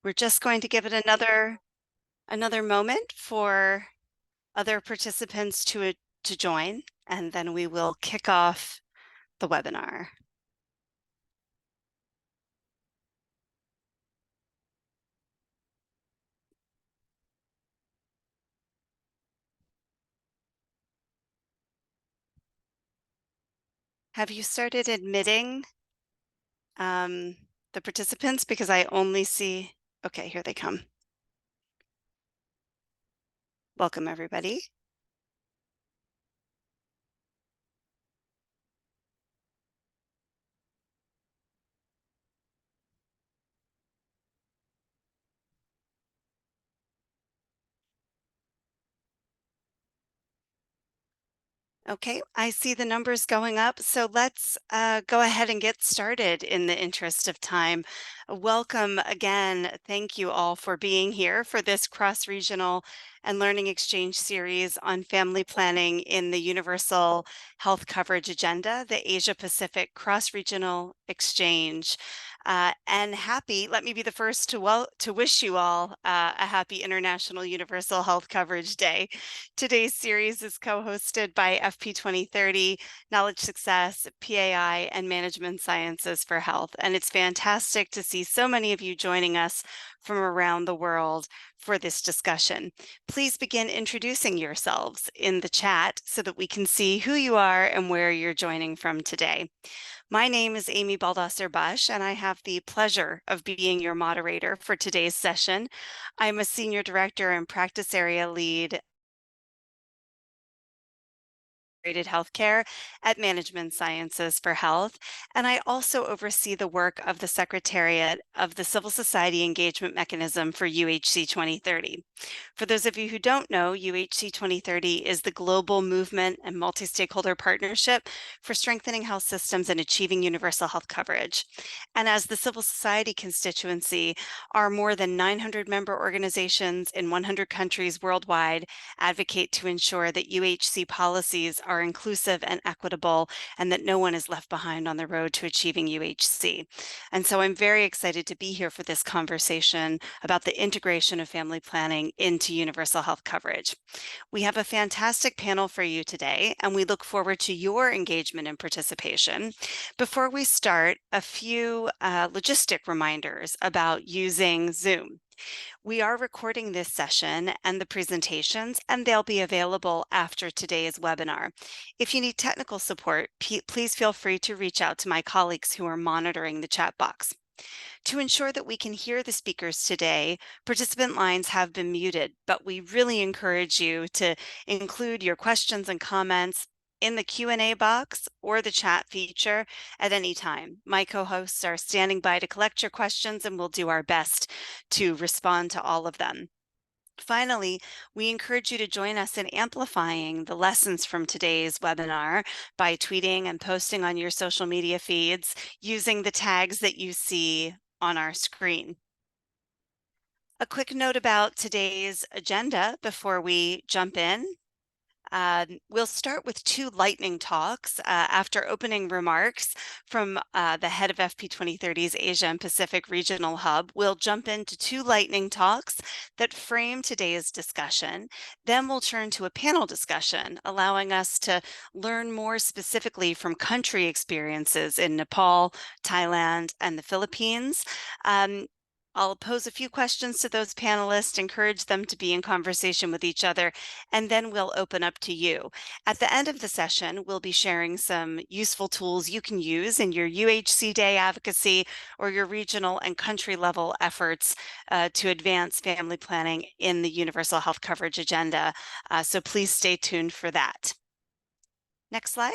We're just going to give it another moment for other participants to join, and then we will kick off the webinar. Have you started admitting the participants? Because I only see, okay, here they come. Welcome, everybody. Okay, I see the numbers going up, so let's go ahead and get started in the interest of time. Welcome again. Thank you all for being here for this cross-regional and learning exchange series on family planning in the Universal Health Coverage Agenda, the Asia Pacific Cross-Regional Exchange. And let me be the first to wish you all a happy International Universal Health Coverage Day. Today's series is co-hosted by FP 2030, Knowledge Success, PAI, and Management Sciences for Health. And it's fantastic to see so many of you joining us from around the world for this discussion. Please begin introducing yourselves in the chat so that we can see who you are and where you're joining from today. My name is Amy Baldasser-Bush, and I have the pleasure of being your moderator for today's session. I'm a Senior Director and Practice Area Lead Healthcare at Management Sciences for Health, and I also oversee the work of the Secretariat of the Civil Society Engagement Mechanism for UHC 2030. For those of you who don't know, UHC 2030 is the global movement and multi-stakeholder partnership for strengthening health systems and achieving universal health coverage. And as the civil society constituency, our more than 900 member organizations in 100 countries worldwide advocate to ensure that UHC policies are inclusive and equitable, and that no one is left behind on the road to achieving UHC. And so I'm very excited to be here for this conversation about the integration of family planning into universal health coverage. We have a fantastic panel for you today, and we look forward to your engagement and participation. Before we start, a few logistic reminders about using Zoom. We are recording this session and the presentations, and they'll be available after today's webinar. If you need technical support, please feel free to reach out to my colleagues who are monitoring the chat box. To ensure that we can hear the speakers today, participant lines have been muted, but we really encourage you to include your questions and comments in the Q&A box or the chat feature at any time. My co-hosts are standing by to collect your questions, and we'll do our best to respond to all of them. Finally, we encourage you to join us in amplifying the lessons from today's webinar by tweeting and posting on your social media feeds using the tags that you see on our screen. A quick note about today's agenda before we jump in. We'll start with 2 lightning talks after opening remarks from the head of FP 2030's Asia and Pacific Regional Hub. We'll jump into 2 lightning talks that frame today's discussion. Then we'll turn to a panel discussion, allowing us to learn more specifically from country experiences in Nepal, Thailand, and the Philippines. I'll pose a few questions to those panelists, encourage them to be in conversation with each other, and then we'll open up to you. At the end of the session, we'll be sharing some useful tools you can use in your UHC Day advocacy or your regional and country level efforts to advance family planning in the Universal Health Coverage Agenda. So please stay tuned for that. Next slide.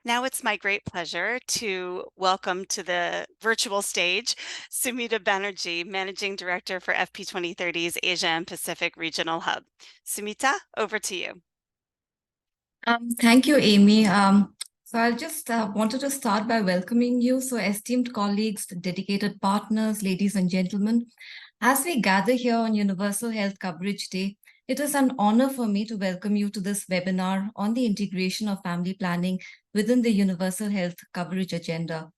Now it's my great pleasure to welcome to the virtual stage Sumita Banerjee, Managing Director for FP 2030's Asia and Pacific Regional Hub. Sumita, over to you. Thank you, Amy. So I just wanted to start by welcoming you. So esteemed colleagues, dedicated partners, ladies and gentlemen, as we gather here on Universal Health Coverage Day, it is an honor for me to welcome you to this webinar on the integration of family planning within the Universal Health Coverage Agenda.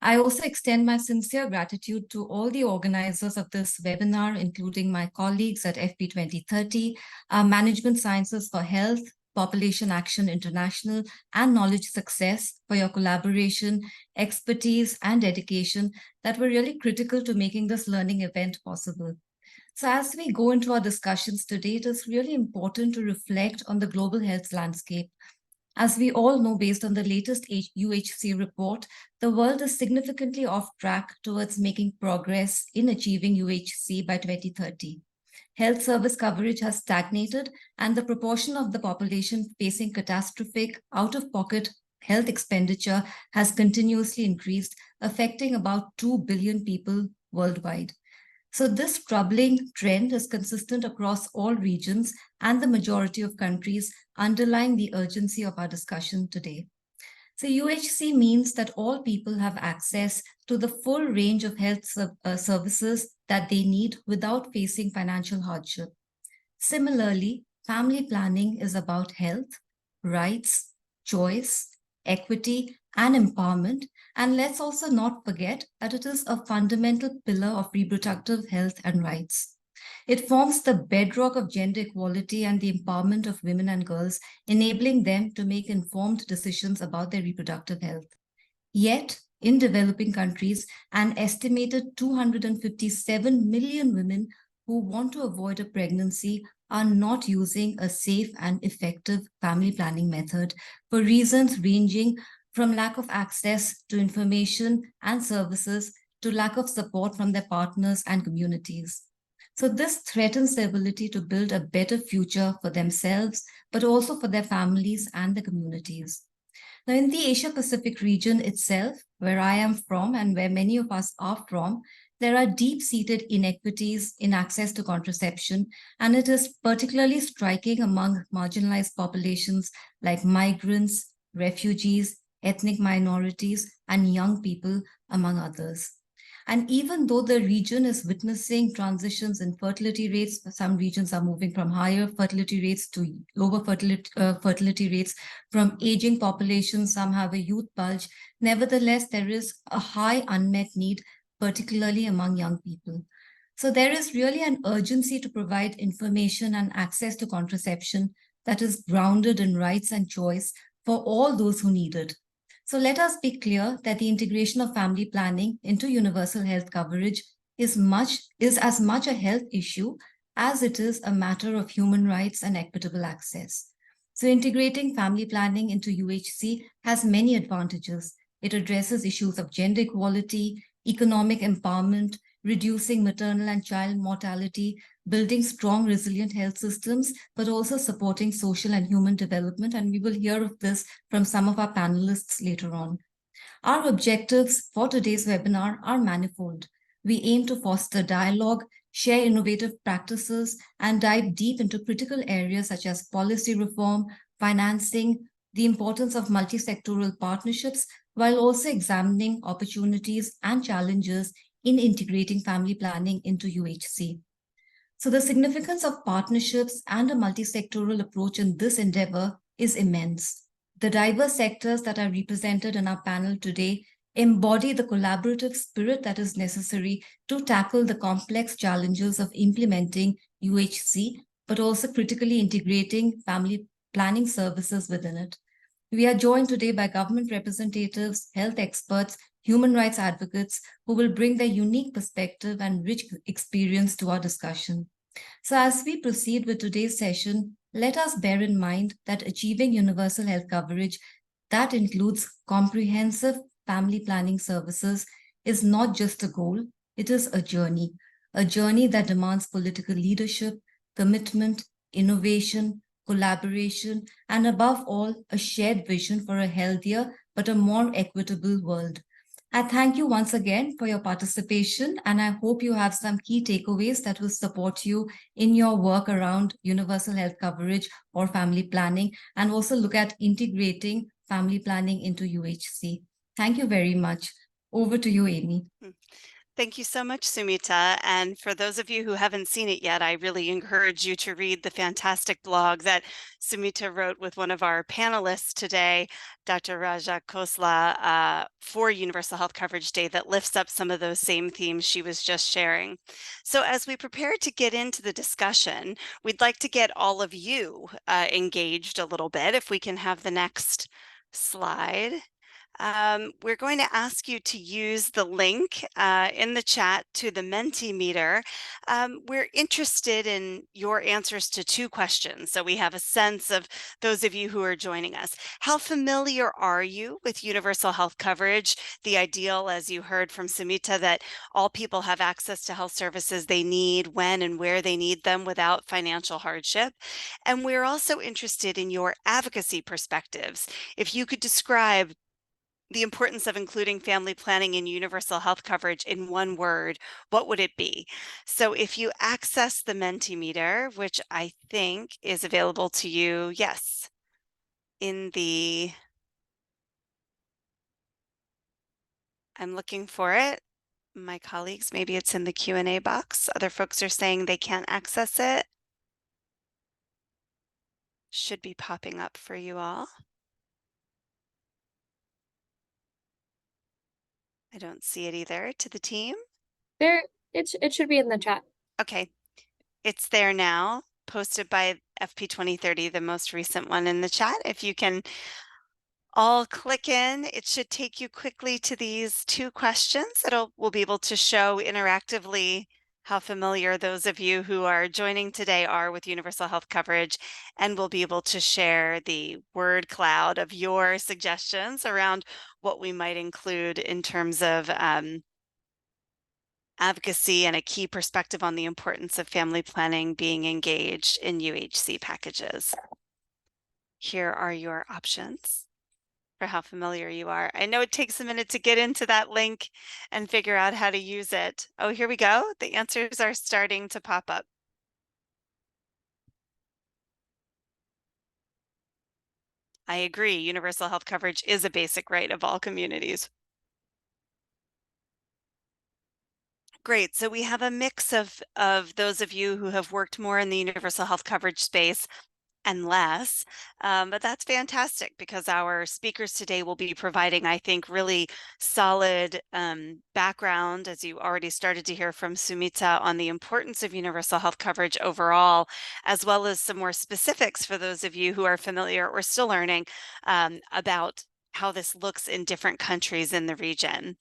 I also extend my sincere gratitude to all the organizers of this webinar, including my colleagues at FP 2030, Management Sciences for Health, Population Action International, and Knowledge Success for your collaboration, expertise, and dedication that were really critical to making this learning event possible. So as we go into our discussions today, it is really important to reflect on the global health landscape. As we all know, based on the latest UHC report, the world is significantly off track towards making progress in achieving UHC by 2030. Health service coverage has stagnated, and the proportion of the population facing catastrophic, out-of-pocket health expenditure has continuously increased, affecting about 2 billion people worldwide. So this troubling trend is consistent across all regions and the majority of countries, underlying the urgency of our discussion today. So UHC means that all people have access to the full range of health services that they need without facing financial hardship. Similarly, family planning is about health, rights, choice, equity, and empowerment. And let's also not forget that it is a fundamental pillar of reproductive health and rights. It forms the bedrock of gender equality and the empowerment of women and girls, enabling them to make informed decisions about their reproductive health. Yet, in developing countries, an estimated 257 million women who want to avoid a pregnancy are not using a safe and effective family planning method for reasons ranging from lack of access to information and services to lack of support from their partners and communities. So this threatens their ability to build a better future for themselves, but also for their families and the communities. Now, in the Asia Pacific region itself, where I am from and where many of us are from, there are deep-seated inequities in access to contraception, and it is particularly striking among marginalized populations like migrants, refugees, ethnic minorities, and young people, among others. And even though the region is witnessing transitions in fertility rates, some regions are moving from higher fertility rates to lower fertility rates, from aging populations, some have a youth bulge. Nevertheless, there is a high unmet need, particularly among young people. So there is really an urgency to provide information and access to contraception that is grounded in rights and choice for all those who need it. So let us be clear that the integration of family planning into universal health coverage is as much a health issue as it is a matter of human rights and equitable access. So integrating family planning into UHC has many advantages. It addresses issues of gender equality, economic empowerment, reducing maternal and child mortality, building strong, resilient health systems, but also supporting social and human development. And we will hear of this from some of our panelists later on. Our objectives for today's webinar are manifold. We aim to foster dialogue, share innovative practices, and dive deep into critical areas such as policy reform, financing, the importance of multi-sectoral partnerships, while also examining opportunities and challenges in integrating family planning into UHC. So the significance of partnerships and a multi-sectoral approach in this endeavor is immense. The diverse sectors that are represented in our panel today embody the collaborative spirit that is necessary to tackle the complex challenges of implementing UHC, but also critically integrating family planning services within it. We are joined today by government representatives, health experts, human rights advocates who will bring their unique perspective and rich experience to our discussion. So as we proceed with today's session, let us bear in mind that achieving universal health coverage that includes comprehensive family planning services is not just a goal, it is a journey that demands political leadership, commitment, innovation, collaboration, and above all, a shared vision for a healthier but a more equitable world. I thank you once again for your participation, and I hope you have some key takeaways that will support you in your work around universal health coverage or family planning, and also look at integrating family planning into UHC. Thank you very much. Over to you, Amy. Thank you so much, Sumita. And for those of you who haven't seen it yet, I really encourage you to read the fantastic blog that Sumita wrote with one of our panelists today, Dr. Raja Khosla, for Universal Health Coverage Day that lifts up some of those same themes she was just sharing. So as we prepare to get into the discussion, we'd like to get all of you engaged a little bit. If we can have the next slide. We're going to ask you to use the link in the chat to the Mentimeter. We're interested in your answers to two questions, so we have a sense of those of you who are joining us. How familiar are you with universal health coverage? The ideal, as you heard from Sumita, that all people have access to health services they need when and where they need them without financial hardship. And we're also interested in your advocacy perspectives. If you could describe the importance of including family planning in universal health coverage in one word, what would it be? So if you access the Mentimeter, which I think is available to you, yes, in the, I'm looking for it. My colleagues, maybe it's in the Q&A box. Other folks are saying they can't access it. Should be popping up for you all. I don't see it either. To the team. There, it should be in the chat. Okay, it's there now, posted by FP 2030, the most recent one in the chat. If you can all click in, it should take you quickly to these two questions. We'll be able to show interactively how familiar those of you who are joining today are with universal health coverage, and we'll be able to share the word cloud of your suggestions around what we might include in terms of advocacy and a key perspective on the importance of family planning being engaged in UHC packages. Here are your options for how familiar you are. I know it takes a minute to get into that link and figure out how to use it. Oh, here we go. The answers are starting to pop up. I agree. Universal health coverage is a basic right of all communities. Great. So we have a mix of those of you who have worked more in the universal health coverage space and less, but that's fantastic because our speakers today will be providing, I think, really solid background, as you already started to hear from Sumita, on the importance of universal health coverage overall, as well as some more specifics for those of you who are familiar or still learning about how this looks in different countries in the region.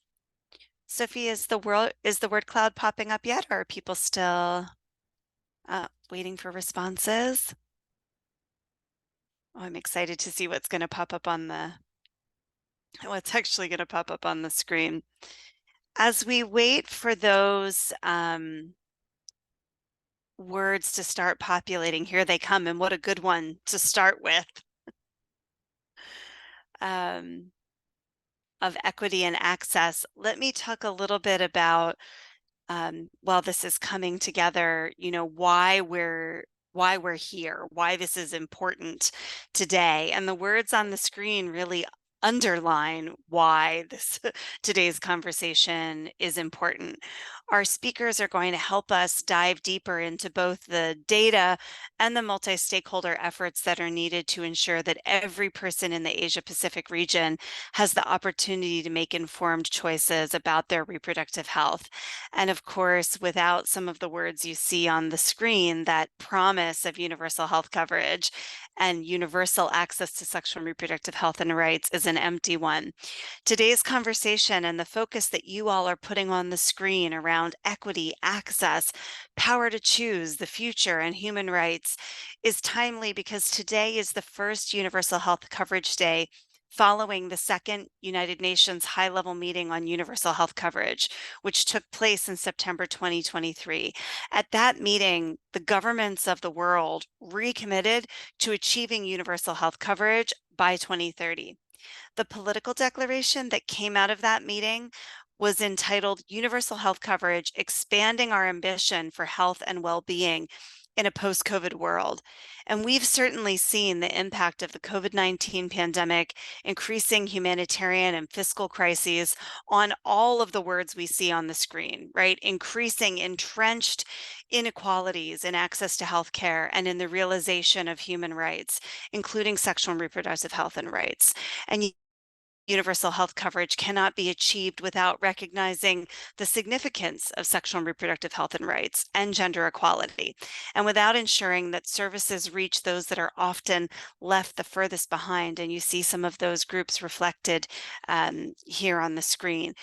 Sophie, is the word cloud popping up yet, or are people still waiting for responses? Oh, I'm excited to see what's going to pop up on what's actually going to pop up on the screen. As we wait for those words to start populating, here they come, and what a good one to start with. Of equity and access. Let me talk a little bit about, while this is coming together, why we're here, why this is important today. And the words on the screen really underline why today's conversation is important. Our speakers are going to help us dive deeper into both the data and the multi-stakeholder efforts that are needed to ensure that every person in the Asia Pacific region has the opportunity to make informed choices about their reproductive health. And of course, without some of the words you see on the screen, that promise of universal health coverage and universal access to sexual and reproductive health and rights is an empty one. Today's conversation and the focus that you all are putting on the screen around equity, access, power to choose, the future, and human rights is timely because today is the first Universal Health Coverage Day following the second United Nations high-level meeting on universal health coverage, which took place in September 2023. At that meeting, the governments of the world recommitted to achieving universal health coverage by 2030. The political declaration that came out of that meeting was entitled Universal Health Coverage, Expanding Our Ambition for Health and Well-Being in a post-COVID world. And we've certainly seen the impact of the COVID-19 pandemic, increasing humanitarian and fiscal crises on all of the words we see on the screen, right? Increasing entrenched inequalities in access to health care and in the realization of human rights, including sexual and reproductive health and rights. And universal health coverage cannot be achieved without recognizing the significance of sexual and reproductive health and rights and gender equality, and without ensuring that services reach those that are often left the furthest behind. And you see some of those groups reflected here on the screen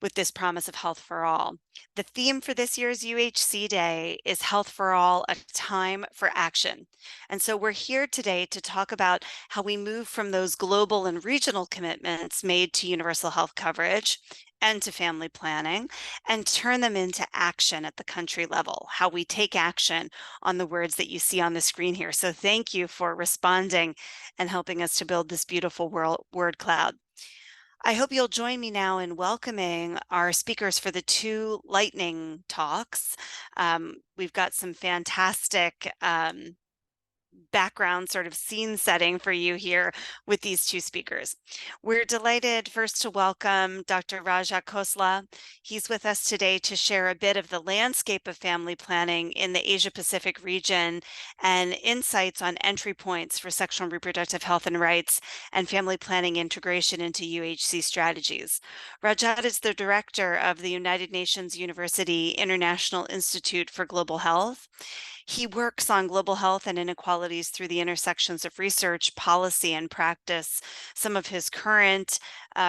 with this promise of health for all. The theme for this year's UHC Day is Health for All, a time for action. And so we're here today to talk about how we move from those global and regional commitments made to universal health coverage and to family planning and turn them into action at the country level, how we take action on the words that you see on the screen here. So thank you for responding and helping us to build this beautiful word cloud. I hope you'll join me now in welcoming our speakers for the two lightning talks. We've got some fantastic background sort of scene setting for you here with these two speakers. We're delighted first to welcome Dr. Rajat Khosla. He's with us today to share a bit of the landscape of family planning in the Asia Pacific region and insights on entry points for sexual and reproductive health and rights and family planning integration into UHC strategies. Rajat is the director of the United Nations University International Institute for Global Health. He works on global health and inequalities through the intersections of research, policy, and practice. Some of his current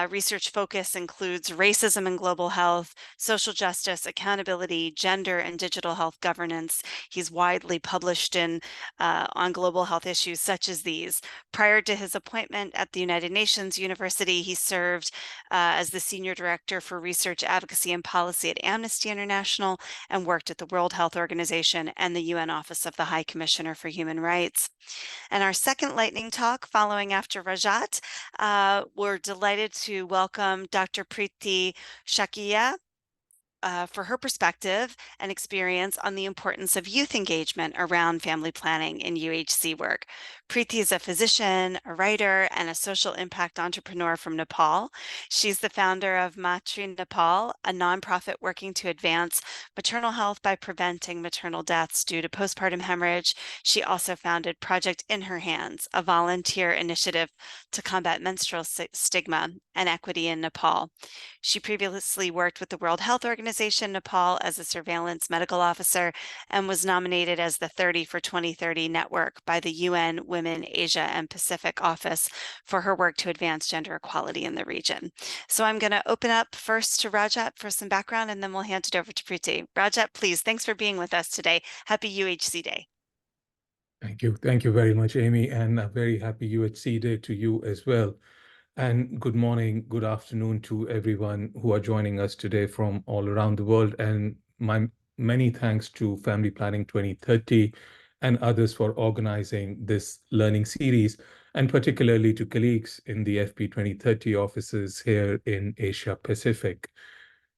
research focus includes racism in global health, social justice, accountability, gender, and digital health governance. He's widely published on global health issues such as these. Prior to his appointment at the United Nations University, he served as the Senior Director for Research, Advocacy, and Policy at Amnesty International and worked at the World Health Organization and the UN Office of the High Commissioner for Human Rights. And our second lightning talk following after Rajat, we're delighted to welcome Dr. Preeti Shakia for her perspective and experience on the importance of youth engagement around family planning in UHC work. Preeti is a physician, a writer, and a social impact entrepreneur from Nepal. She's the founder of Matri Nepal, a nonprofit working to advance maternal health by preventing maternal deaths due to postpartum hemorrhage. She also founded Project In Her Hands, a volunteer initiative to combat menstrual stigma and equity in Nepal. She previously worked with the World Health Organization Nepal as a surveillance medical officer and was nominated as the 30 for 2030 network by the UN Women, Asia, and Pacific Office for her work to advance gender equality in the region. So I'm going to open up first to Rajat for some background, and then we'll hand it over to Preeti. Rajat, please, thanks for being with us today. Happy UHC Day. Thank you. Thank you very much, Amy, and a very happy UHC Day to you as well. And good morning, good afternoon to everyone who are joining us today from all around the world. And my many thanks to Family Planning 2030 and others for organizing this learning series, and particularly to colleagues in the FP 2030 offices here in Asia Pacific.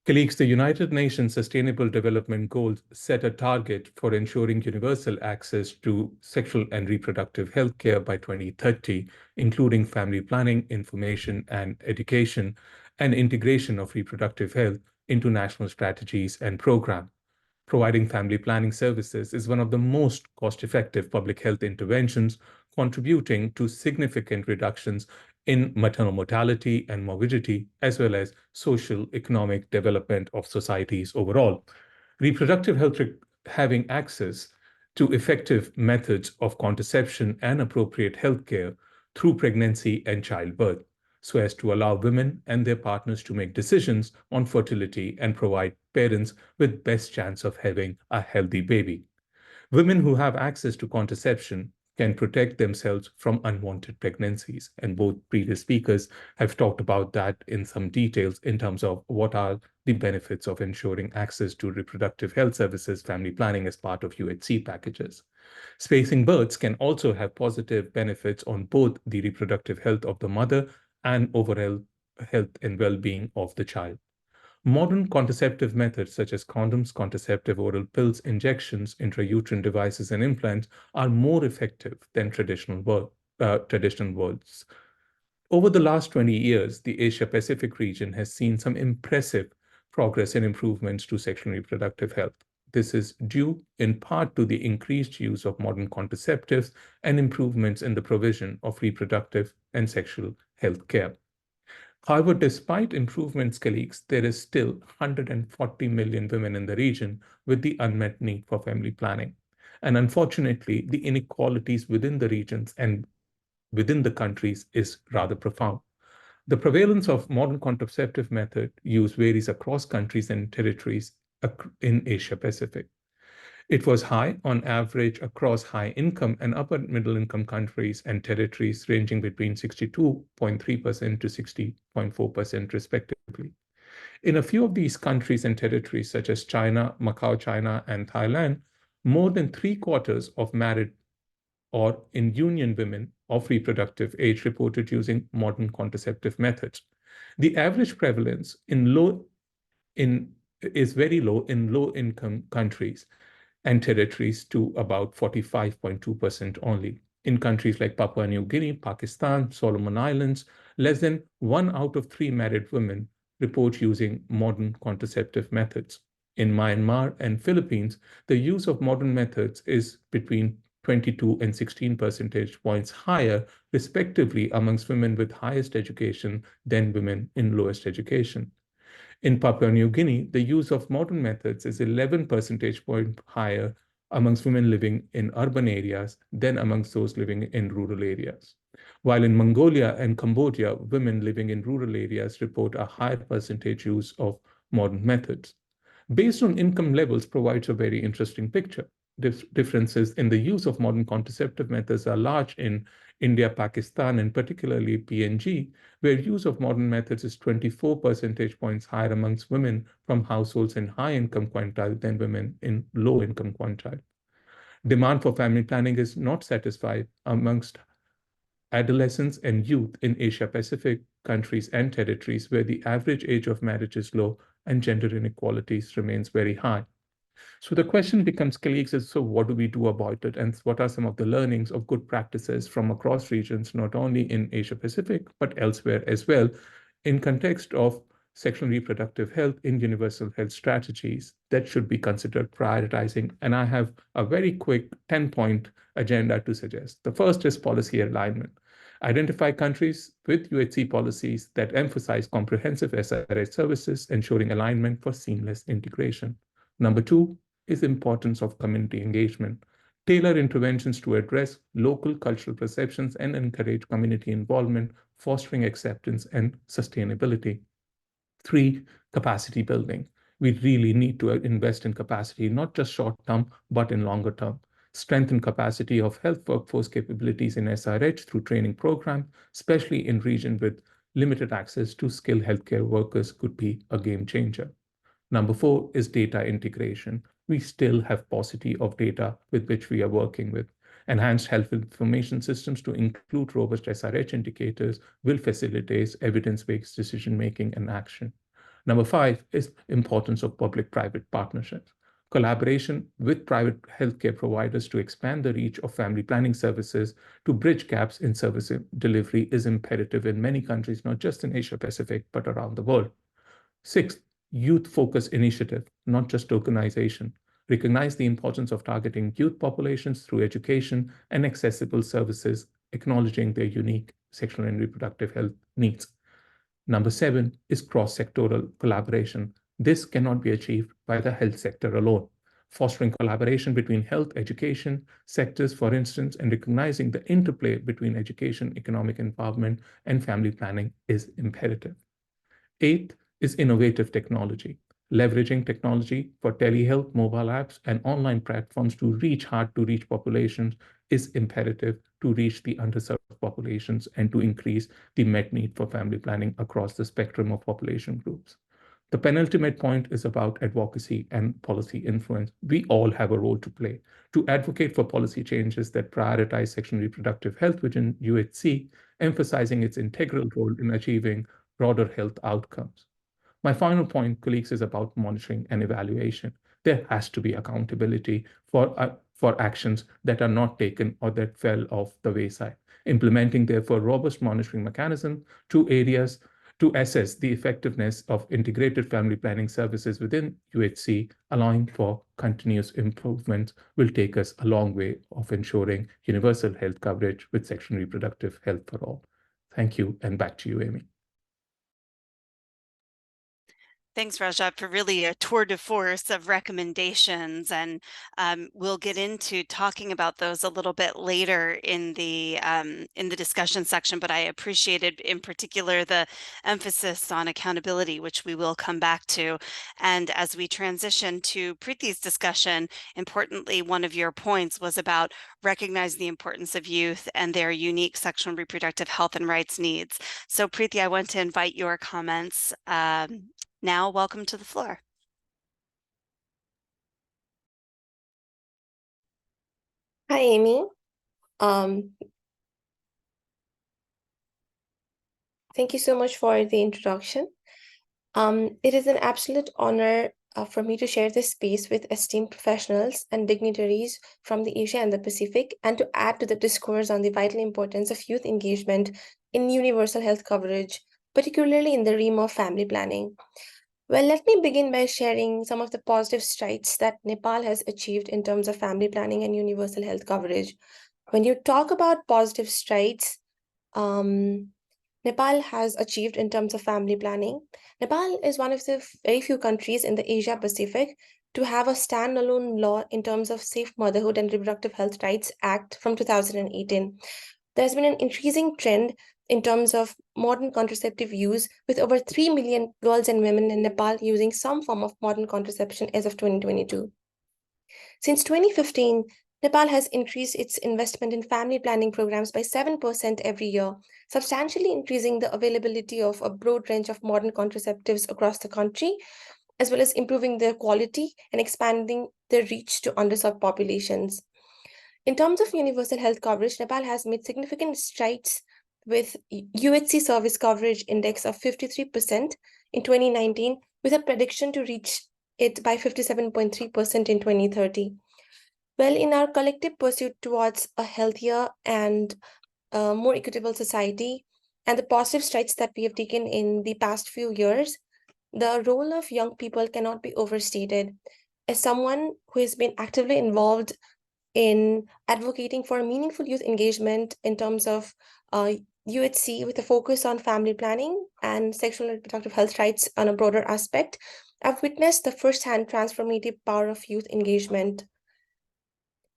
Colleagues, the United Nations Sustainable Development Goals set a target for ensuring universal access to sexual and reproductive health care by 2030, including family planning, information and education, and integration of reproductive health into national strategies and programs. Providing family planning services is one of the most cost-effective public health interventions, contributing to significant reductions in maternal mortality and morbidity, as well as social economic development of societies overall. Reproductive health having access to effective methods of contraception and appropriate health care through pregnancy and childbirth, so as to allow women and their partners to make decisions on fertility and provide parents with best chance of having a healthy baby. Women who have access to contraception can protect themselves from unwanted pregnancies. And both previous speakers have talked about that in some details in terms of what are the benefits of ensuring access to reproductive health services, family planning as part of UHC packages. Spacing births can also have positive benefits on both the reproductive health of the mother and overall health and well-being of the child. Modern contraceptive methods such as condoms, contraceptive oral pills, injections, intrauterine devices, and implants are more effective than traditional words. Over the last 20 years, the Asia-Pacific region has seen some impressive progress and improvements to sexual and reproductive health. This is due in part to the increased use of modern contraceptives and improvements in the provision of reproductive and sexual health care. However, despite improvements, colleagues, there is still 140 million women in the region with the unmet need for family planning. And unfortunately, the inequalities within the regions and within the countries is rather profound. The prevalence of modern contraceptive method use varies across countries and territories in Asia Pacific. It was high on average across high income and upper middle income countries and territories, ranging between 62.3% to 60.4% respectively. In a few of these countries and territories, such as China, Macau, China, and Thailand, more than 3/4 of married or in union women of reproductive age reported using modern contraceptive methods. The average prevalence is very low in low-income countries and territories to about 45.2% only. In countries like Papua New Guinea, Pakistan, Solomon Islands, less than 1 out of 3 married women report using modern contraceptive methods. In Myanmar and Philippines, the use of modern methods is between 22 and 16 percentage points higher, respectively, amongst women with highest education than women in lowest education. In Papua New Guinea, the use of modern methods is 11 percentage points higher amongst women living in urban areas than amongst those living in rural areas. While in Mongolia and Cambodia, women living in rural areas report a higher percentage use of modern methods. Based on income levels provides a very interesting picture. Differences in the use of modern contraceptive methods are large in India, Pakistan, and particularly PNG, where use of modern methods is 24 percentage points higher amongst women from households in high-income quintile than women in low-income quintile. Demand for family planning is not satisfied amongst adolescents and youth in Asia-Pacific countries and territories where the average age of marriage is low and gender inequalities remains very high. So the question becomes, colleagues, is so what do we do about it? And what are some of the learnings of good practices from across regions, not only in Asia Pacific, but elsewhere as well, in context of sexual and reproductive health in universal health strategies that should be considered prioritizing? And I have a very quick 10-point agenda to suggest. The first is policy alignment. Identify countries with UHC policies that emphasize comprehensive SRH services, ensuring alignment for seamless integration. Number 2 is the importance of community engagement. Tailor interventions to address local cultural perceptions and encourage community involvement, fostering acceptance and sustainability. 3, capacity building. We really need to invest in capacity, not just short term, but in longer term. Strengthen capacity of health workforce capabilities in SRH through training program, especially in regions with limited access to skilled healthcare workers could be a game changer. Number 4 is data integration. We still have paucity of data with which we are working with. Enhanced health information systems to include robust SRH indicators will facilitate evidence-based decision-making and action. Number 5 is importance of public-private partnerships. Collaboration with private healthcare providers to expand the reach of family planning services to bridge gaps in service delivery is imperative in many countries, not just in Asia Pacific, but around the world. 6th, youth focus initiative, not just tokenization. Recognize the importance of targeting youth populations through education and accessible services, acknowledging their unique sexual and reproductive health needs. Number 7 is cross-sectoral collaboration. This cannot be achieved by the health sector alone. Fostering collaboration between health, education sectors, for instance, and recognizing the interplay between education, economic empowerment, and family planning is imperative. 8th is innovative technology. Leveraging technology for telehealth, mobile apps, and online platforms to reach hard-to-reach populations is imperative to reach the underserved populations and to increase the met need for family planning across the spectrum of population groups. The penultimate point is about advocacy and policy influence. We all have a role to play to advocate for policy changes that prioritize sexual and reproductive health within UHC, emphasizing its integral role in achieving broader health outcomes. My final point, colleagues, is about monitoring and evaluation. There has to be accountability for actions that are not taken or that fell off the wayside. Implementing, therefore, robust monitoring mechanism to areas to assess the effectiveness of integrated family planning services within UHC, allowing for continuous improvement, will take us a long way of ensuring universal health coverage with sexual and reproductive health for all. Thank you, and back to you, Amy. Thanks, Rajat, for really a tour de force of recommendations, and we'll get into talking about those a little bit later in the discussion section. But I appreciated, in particular, the emphasis on accountability, which we will come back to. And as we transition to Preeti's discussion, importantly, one of your points was about recognizing the importance of youth and their unique sexual and reproductive health and rights needs. So, Preeti, I want to invite your comments. Now, welcome to the floor. Hi, Amy. Thank you so much for the introduction. It is an absolute honor for me to share this space with esteemed professionals and dignitaries from the Asia and the Pacific, and to add to the discourse on the vital importance of youth engagement in universal health coverage, particularly in the realm of family planning. Well, let me begin by sharing some of the positive strides that Nepal has achieved in terms of family planning and universal health coverage. When you talk about positive strides, Nepal has achieved in terms of family planning. Nepal is one of the very few countries in the Asia Pacific to have a standalone law in terms of Safe Motherhood and Reproductive Health Rights Act from 2018. There's been an increasing trend in terms of modern contraceptive use, with over 3 million girls and women in Nepal using some form of modern contraception as of 2022. Since 2015, Nepal has increased its investment in family planning programs by 7% every year, substantially increasing the availability of a broad range of modern contraceptives across the country, as well as improving their quality and expanding their reach to underserved populations. In terms of universal health coverage, Nepal has made significant strides with UHC service coverage index of 53% in 2019, with a prediction to reach it by 57.3% in 2030. Well, in our collective pursuit towards a healthier and more equitable society, and the positive strides that we have taken in the past few years, the role of young people cannot be overstated. As someone who has been actively involved in advocating for meaningful youth engagement in terms of UHC with a focus on family planning and sexual and reproductive health rights on a broader aspect, I've witnessed the first-hand transformative power of youth engagement.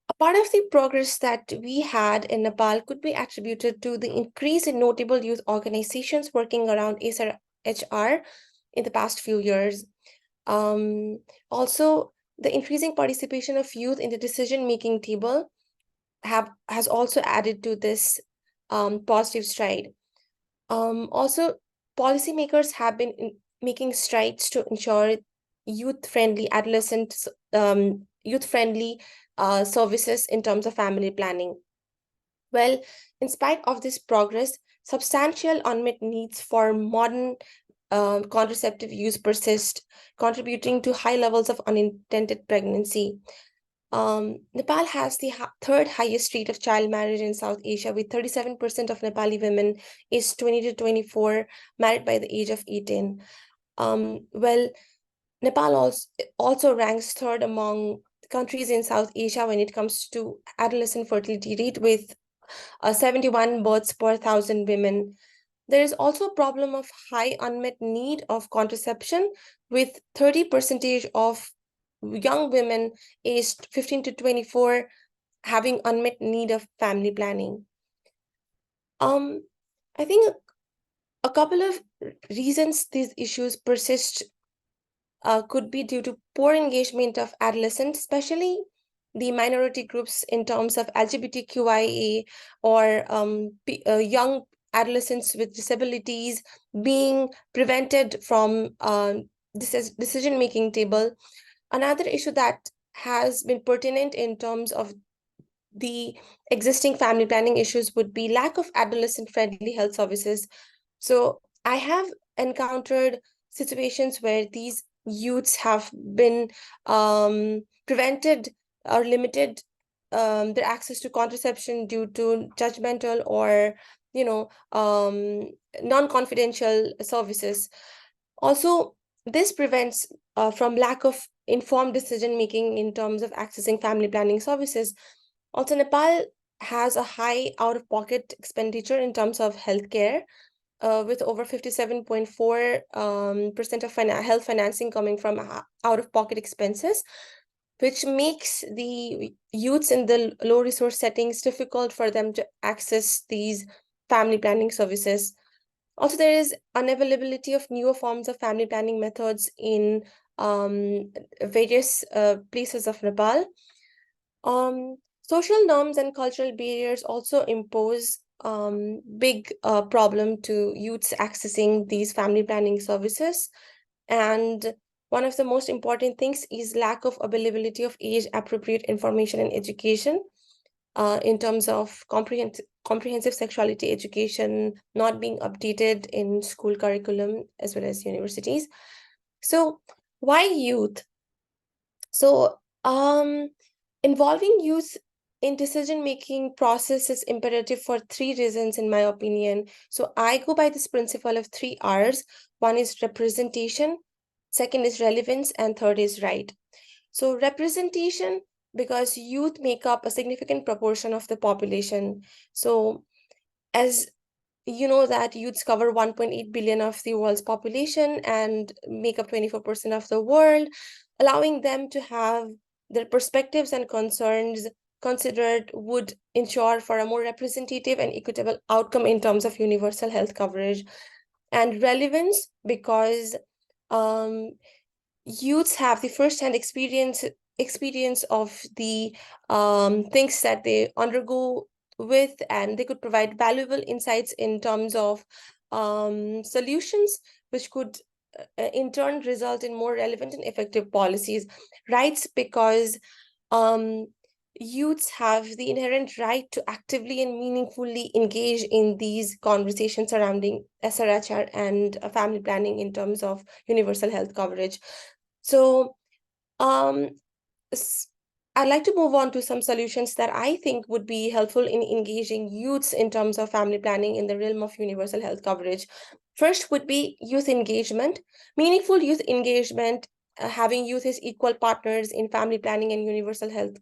A part of the progress that we had in Nepal could be attributed to the increase in notable youth organizations working around ASRHR in the past few years. Also, the increasing participation of youth in the decision-making table has also added to this positive stride. Also, policymakers have been making strides to ensure youth-friendly youth-friendly services in terms of family planning. Well, in spite of this progress, substantial unmet needs for modern contraceptive use persist, contributing to high levels of unintended pregnancy. Nepal has the third highest rate of child marriage in South Asia, with 37% of Nepali women aged 20 to 24 married by the age of 18. Well, Nepal also ranks third among countries in South Asia when it comes to adolescent fertility rate, with 71 births per 1,000 women. There is also a problem of high unmet need of contraception, with 30% of young women aged 15 to 24 having unmet need of family planning. I think a couple of reasons these issues persist could be due to poor engagement of adolescents, especially the minority groups in terms of LGBTQIA or young adolescents with disabilities being prevented from decision-making table. Another issue that has been pertinent in terms of the existing family planning issues would be lack of adolescent-friendly health services. So I have encountered situations where these youths have been prevented or limited their access to contraception due to judgmental or non-confidential services. Also, this prevents from lack of informed decision making in terms of accessing family planning services. Also, Nepal has a high out-of-pocket expenditure in terms of healthcare, with over 57.4% of health financing coming from out-of-pocket expenses, which makes the youths in the low resource settings difficult for them to access these family planning services. Also, there is unavailability of newer forms of family planning methods in various places of Nepal. Social norms and cultural barriers also impose big problem to youths accessing these family planning services. And one of the most important things is lack of availability of age-appropriate information and education in terms of comprehensive sexuality education not being updated in school curriculum as well as universities. So why youth? So involving youth in decision-making process is imperative for 3 reasons, in my opinion. So I go by this principle of 3 R's. One is representation, second is relevance, and third is right. So representation, because youth make up a significant proportion of the population. So as you know that youths cover 1.8 billion of the world's population and make up 24% of the world, allowing them to have their perspectives and concerns considered would ensure for a more representative and equitable outcome in terms of universal health coverage. And relevance, because youths have the first-hand experience of the things that they undergo with, and they could provide valuable insights in terms of solutions, which could in turn result in more relevant and effective policies. Rights, because youths have the inherent right to actively and meaningfully engage in these conversations surrounding SRHR and family planning in terms of universal health coverage. So I'd like to move on to some solutions that I think would be helpful in engaging youths in terms of family planning in the realm of universal health coverage. First would be youth engagement. Meaningful youth engagement, having youth as equal partners in family planning and universal health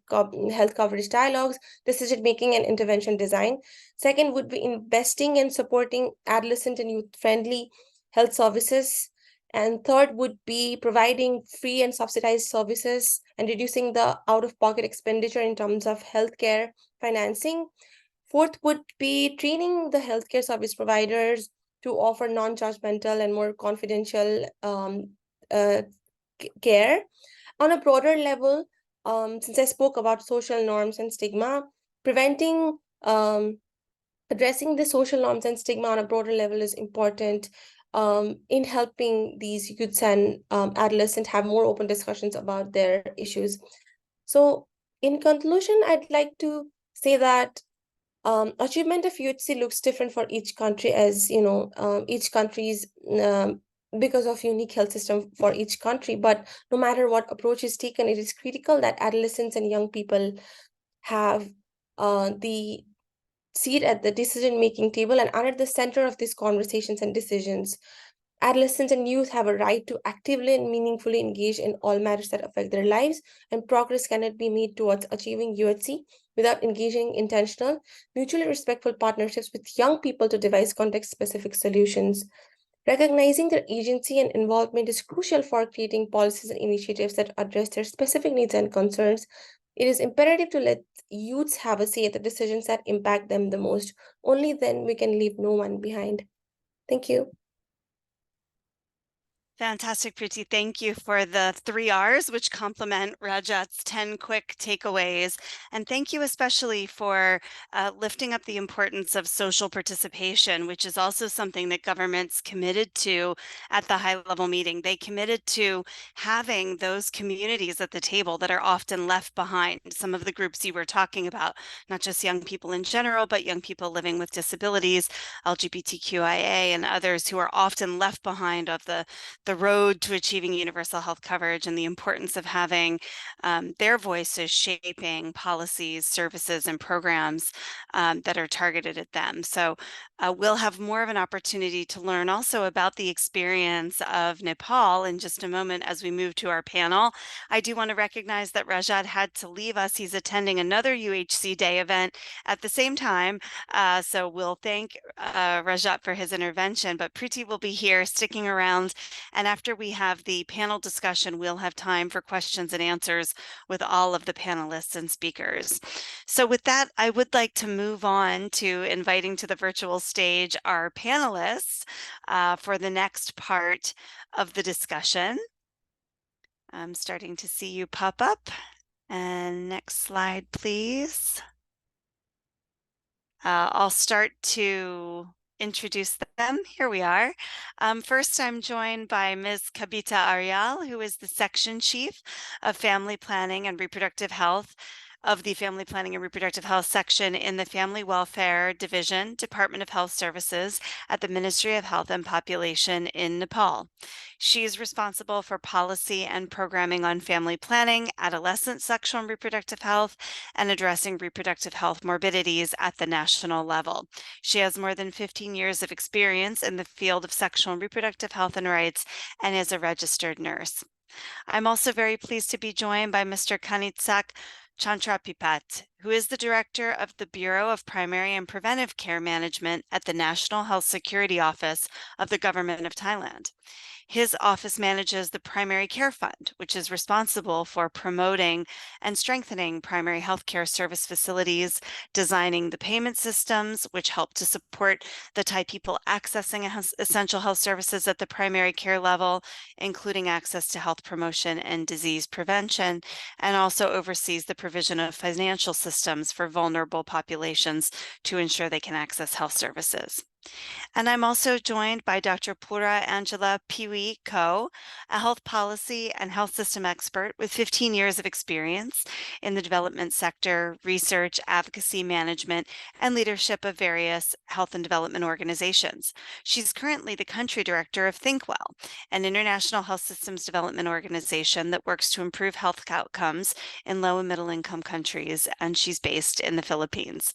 coverage dialogues, decision-making, and intervention design. Second would be investing and supporting adolescent and youth-friendly health services. And third would be providing free and subsidized services and reducing the out-of-pocket expenditure in terms of healthcare financing. Fourth would be training the healthcare service providers to offer non-judgmental and more confidential care. On a broader level, since I spoke about social norms and stigma, addressing the social norms and stigma on a broader level is important in helping these youths and adolescents have more open discussions about their issues. So in conclusion, I'd like to say that achievement of UHC looks different for each country, as you know, each country's because of unique health system for each country. But no matter what approach is taken, it is critical that adolescents and young people have the seat at the decision-making table and are at the center of these conversations and decisions. Adolescents and youth have a right to actively and meaningfully engage in all matters that affect their lives, and progress cannot be made towards achieving UHC without engaging intentional, mutually respectful partnerships with young people to devise context-specific solutions. Recognizing their agency and involvement is crucial for creating policies and initiatives that address their specific needs and concerns. It is imperative to let youths have a say at the decisions that impact them the most. Only then we can leave no one behind. Thank you. Fantastic, Preeti. Thank you for the 3 R's, which complement Rajat's 10 quick takeaways. And thank you especially for lifting up the importance of social participation, which is also something that governments committed to at the high-level meeting. They committed to having those communities at the table that are often left behind. Some of the groups you were talking about, not just young people in general, but young people living with disabilities, LGBTQIA, and others who are often left behind of the the road to achieving universal health coverage and the importance of having their voices shaping policies, services, and programs that are targeted at them. So we'll have more of an opportunity to learn also about the experience of Nepal in just a moment as we move to our panel. I do want to recognize that Rajat had to leave us. He's attending another UHC Day event at the same time. So we'll thank Rajat for his intervention, but Preeti will be here sticking around. And after we have the panel discussion, we'll have time for questions and answers with all of the panelists and speakers. So with that, I would like to move on to inviting to the virtual stage our panelists for the next part of the discussion. I'm starting to see you pop up. And next slide, please. I'll start to introduce them. Here we are. First, I'm joined by Ms. Kabita Aryal, who is the Section Chief of Family Planning and Reproductive Health of the Family Planning and Reproductive Health section in the Family Welfare Division, Department of Health Services at the Ministry of Health and Population in Nepal. She is responsible for policy and programming on family planning, adolescent sexual and reproductive health, and addressing reproductive health morbidities at the national level. She has more than 15 years of experience in the field of sexual and reproductive health and rights and is a registered nurse. I'm also very pleased to be joined by Mr. Kanitsak Chantrapipat, who is the director of the Bureau of Primary and Preventive Care Management at the National Health Security Office of the Government of Thailand. His office manages the Primary Care Fund, which is responsible for promoting and strengthening primary health care service facilities, designing the payment systems, which help to support the Thai people accessing essential health services at the primary care level, including access to health promotion and disease prevention, and also oversees the provision of financial systems for vulnerable populations to ensure they can access health services. And I'm also joined by Dr. Pura Angela Piwi Ko, a health policy and health system expert with 15 years of experience in the development sector, research, advocacy management, and leadership of various health and development organizations. She's currently the country director of ThinkWell, an international health systems development organization that works to improve health outcomes in low and middle income countries, and she's based in the Philippines.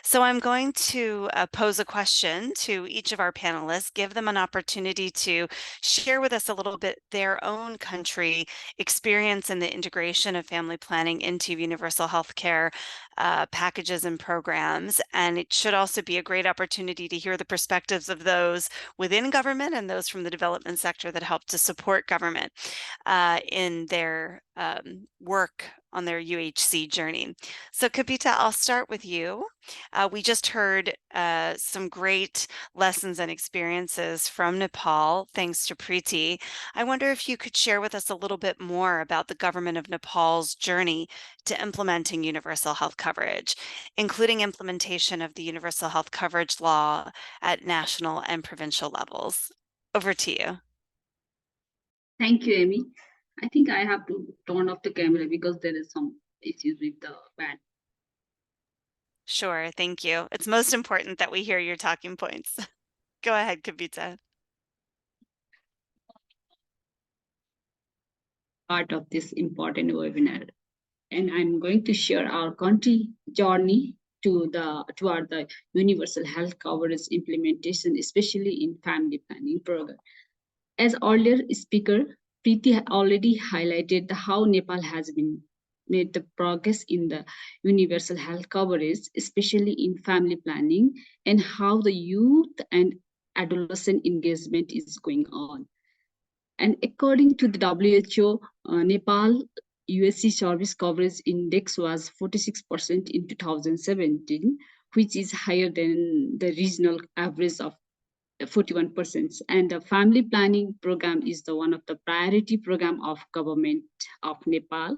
So I'm going to pose a question to each of our panelists, give them an opportunity to share with us a little bit their own country experience in the integration of family planning into universal health care packages and programs. And it should also be a great opportunity to hear the perspectives of those within government and those from the development sector that help to support government in their work on their UHC journey. So Kabita, I'll start with you. We just heard some great lessons and experiences from Nepal, thanks to Preeti. I wonder if you could share with us a little bit more about the government of Nepal's journey to implementing universal health coverage, including implementation of the universal health coverage law at national and provincial levels. Over to you. Thank you, Amy. I think I have to turn off the camera because there is some issues with the band. Sure, thank you. It's most important that we hear your talking points. Go ahead, Kabita. Part of this important webinar, and I'm going to share our country journey toward the universal health coverage implementation, especially in family planning program. As earlier speaker, Preeti already highlighted how Nepal has been made the progress in the universal health coverage, especially in family planning, and how the youth and adolescent engagement is going on. And according to the WHO, Nepal UHC service coverage index was 46% in 2017, which is higher than the regional average of 41%. And the family planning program is the one of the priority program of government of Nepal,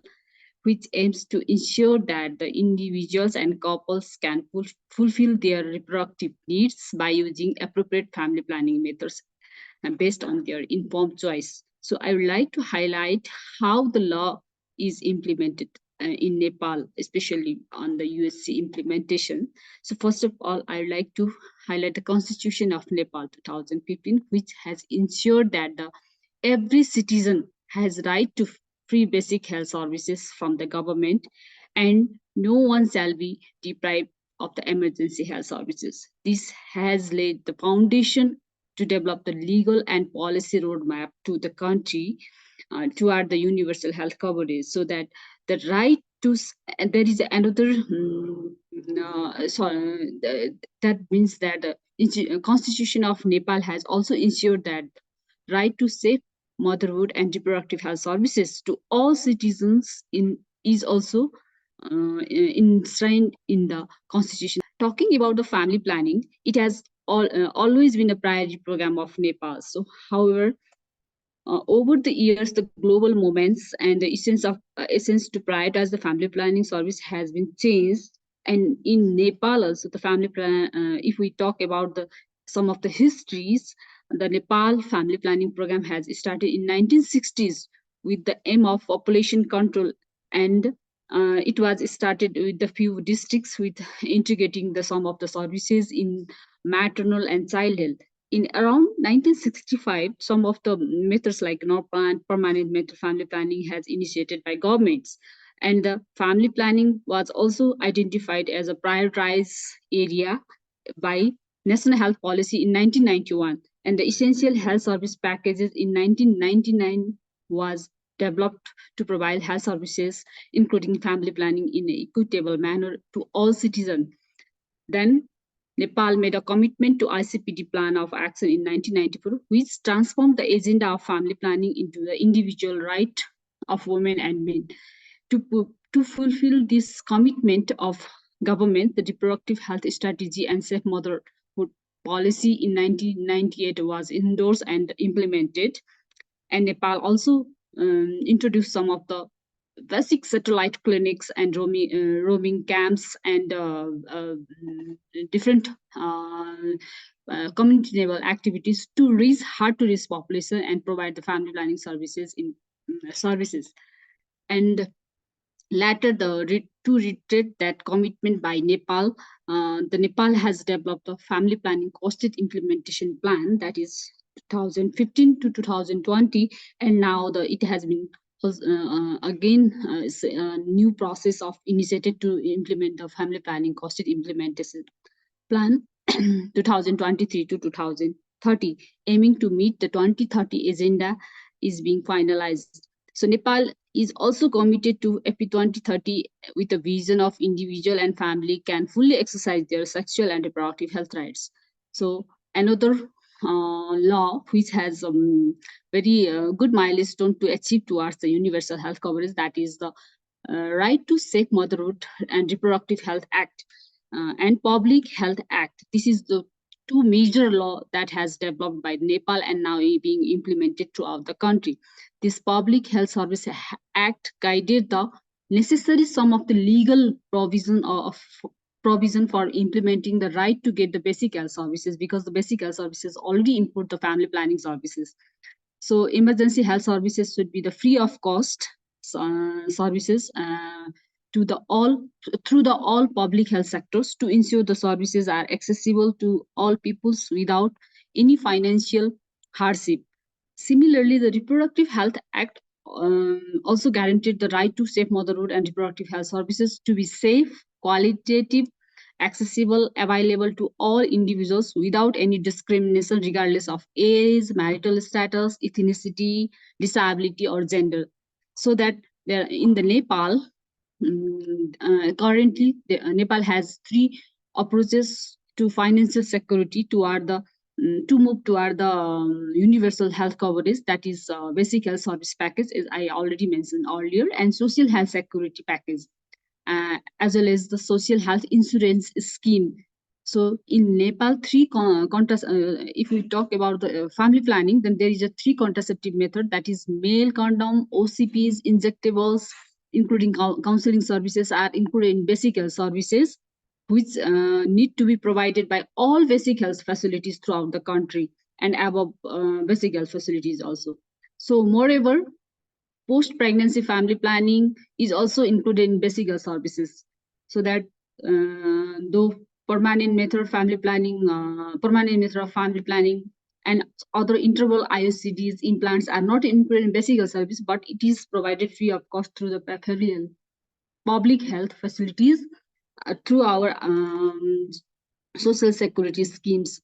which aims to ensure that the individuals and couples can fulfill their reproductive needs by using appropriate family planning methods based on their informed choice. So I would like to highlight how the law is implemented in Nepal, especially on the UHC implementation. So first of all, I would like to highlight the Constitution of Nepal 2015, which has ensured that the every citizen has right to free basic health services from the government, and no one shall be deprived of the emergency health services. This has laid the foundation to develop the legal and policy roadmap to the country toward the universal health coverage, so that the right to and there is another that means that the Constitution of Nepal has also ensured that right to safe motherhood and reproductive health services to all citizens is also enshrined in the Constitution. Talking about the family planning, it has always been a priority program of Nepal. So, however, over the years, the global moments and the essence to prioritize the family planning service has been changed. And in Nepal, also the family plan. If we talk about some of the histories, the Nepal family planning program has started in 1960s with the aim of population control, and it was started with the few districts with integrating some of the services in maternal and child health. In around 1965, some of the methods like permanent method family planning has initiated by governments, and the family planning was also identified as a prioritized area by National Health Policy in 1991, and the Essential Health Service Packages in 1999 was developed to provide health services, including family planning, in an equitable manner to all citizens. Then Nepal made a commitment to ICPD Plan of Action in 1994, which transformed the agenda of family planning into the individual right of women and men. To fulfill this commitment of government, the reproductive health strategy and safe motherhood policy in 1998 was endorsed and implemented. And Nepal also introduced some of the basic satellite clinics and roaming camps and different community level activities to reach hard to reach population and provide the family planning services services. And later, to reiterate that commitment by Nepal, the Nepal has developed a family planning costed implementation plan that is 2015 to 2020, and now it has been again a new process of initiated to implement the family planning costed implementation plan 2023 to 2030, aiming to meet the 2030 agenda is being finalized. So Nepal is also committed to FP 2030 with a vision of individual and family can fully exercise their sexual and reproductive health rights. So another law which has very good milestone to achieve towards the universal health coverage, that is the Right to Safe Motherhood and Reproductive Health Act and Public Health Act. This is the two major law that has developed by Nepal and now being implemented throughout the country. This Public Health Service Act guided the necessary sum of the legal provision for implementing the right to get the basic health services, because the basic health services already include the family planning services. So emergency health services should be the free of cost services through the all public health sectors to ensure the services are accessible to all peoples without any financial hardship. Similarly, the Reproductive Health Act also guaranteed the right to safe motherhood and reproductive health services to be safe, qualitative, accessible, available to all individuals without any discrimination regardless of age, marital status, ethnicity, disability, or gender. So that in the Nepal, currently, Nepal has three approaches to financial security toward the to move toward the universal health coverage, that is basic health service package, as I already mentioned earlier, and social health security package, as well as the social health insurance scheme. So in Nepal, if we talk about the family planning, then there is a three contraceptive method, that is male condom, OCPs, injectables, including counseling services are included in basic health services, which need to be provided by all basic health facilities throughout the country and above basic health facilities also. So moreover, post-pregnancy family planning is also included in basic health services, so that though permanent method of family planning and other interval IUCDs implants are not included in basic health service, but it is provided free of cost through the peripheral public health facilities through our social security schemes.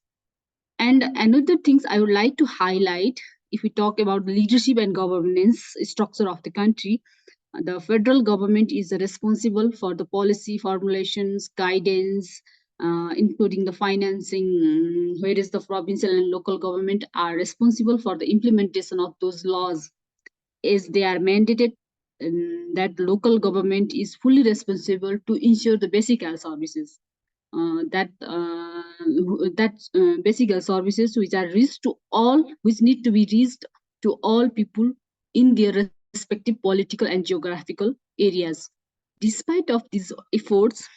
And another things I would like to highlight, if we talk about leadership and governance structure of the country, the federal government is responsible for the policy formulations, guidance, including the financing, whereas the provincial and local government are responsible for the implementation of those laws, as they are mandated that local government is fully responsible to ensure the basic health services. Basic health services which are reached to all, which need to be reached to all people in their respective political and geographical areas. Despite of these efforts,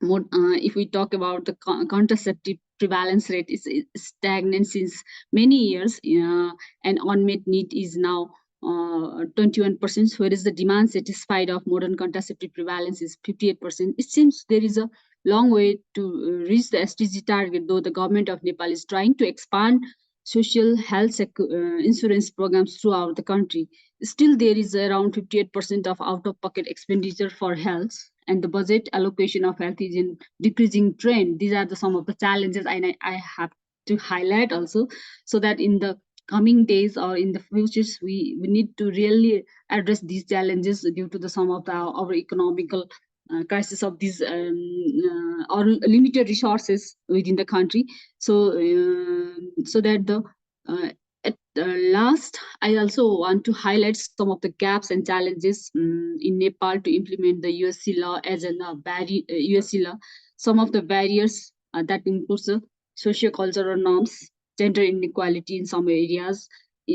if we talk about the contraceptive prevalence rate is stagnant since many years, and unmet need is now 21%, whereas the demand satisfied of modern contraceptive prevalence is 58%. It seems there is a long way to reach the SDG target, though the government of Nepal is trying to expand social health insurance programs throughout the country. Still, there is around 58% of out-of-pocket expenditure for health, and the budget allocation of health is in decreasing trend. These are some of the challenges I have to highlight also, so that in the coming days or in the futures, we need to really address these challenges due to some of our economical crisis of these or limited resources within the country. So that at last, I also want to highlight some of the gaps and challenges in Nepal to implement the UHC law as a UHC law. Some of the barriers that includes the socio-cultural norms, gender inequality in some areas,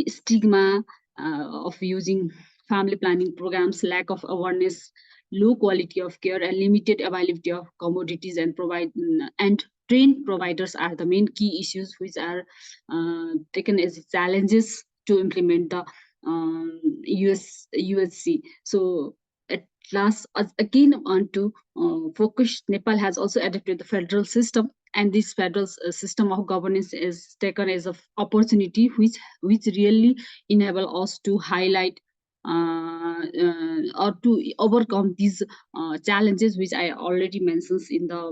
stigma of using family planning programs, lack of awareness, low quality of care, and limited availability of commodities and trained providers are the main key issues which are taken as challenges to implement the UHC. So at last, again, I want to focus. Nepal has also adopted the federal system, and this federal system of governance is taken as an opportunity which really enable us to highlight or to overcome these challenges which I already mentioned in the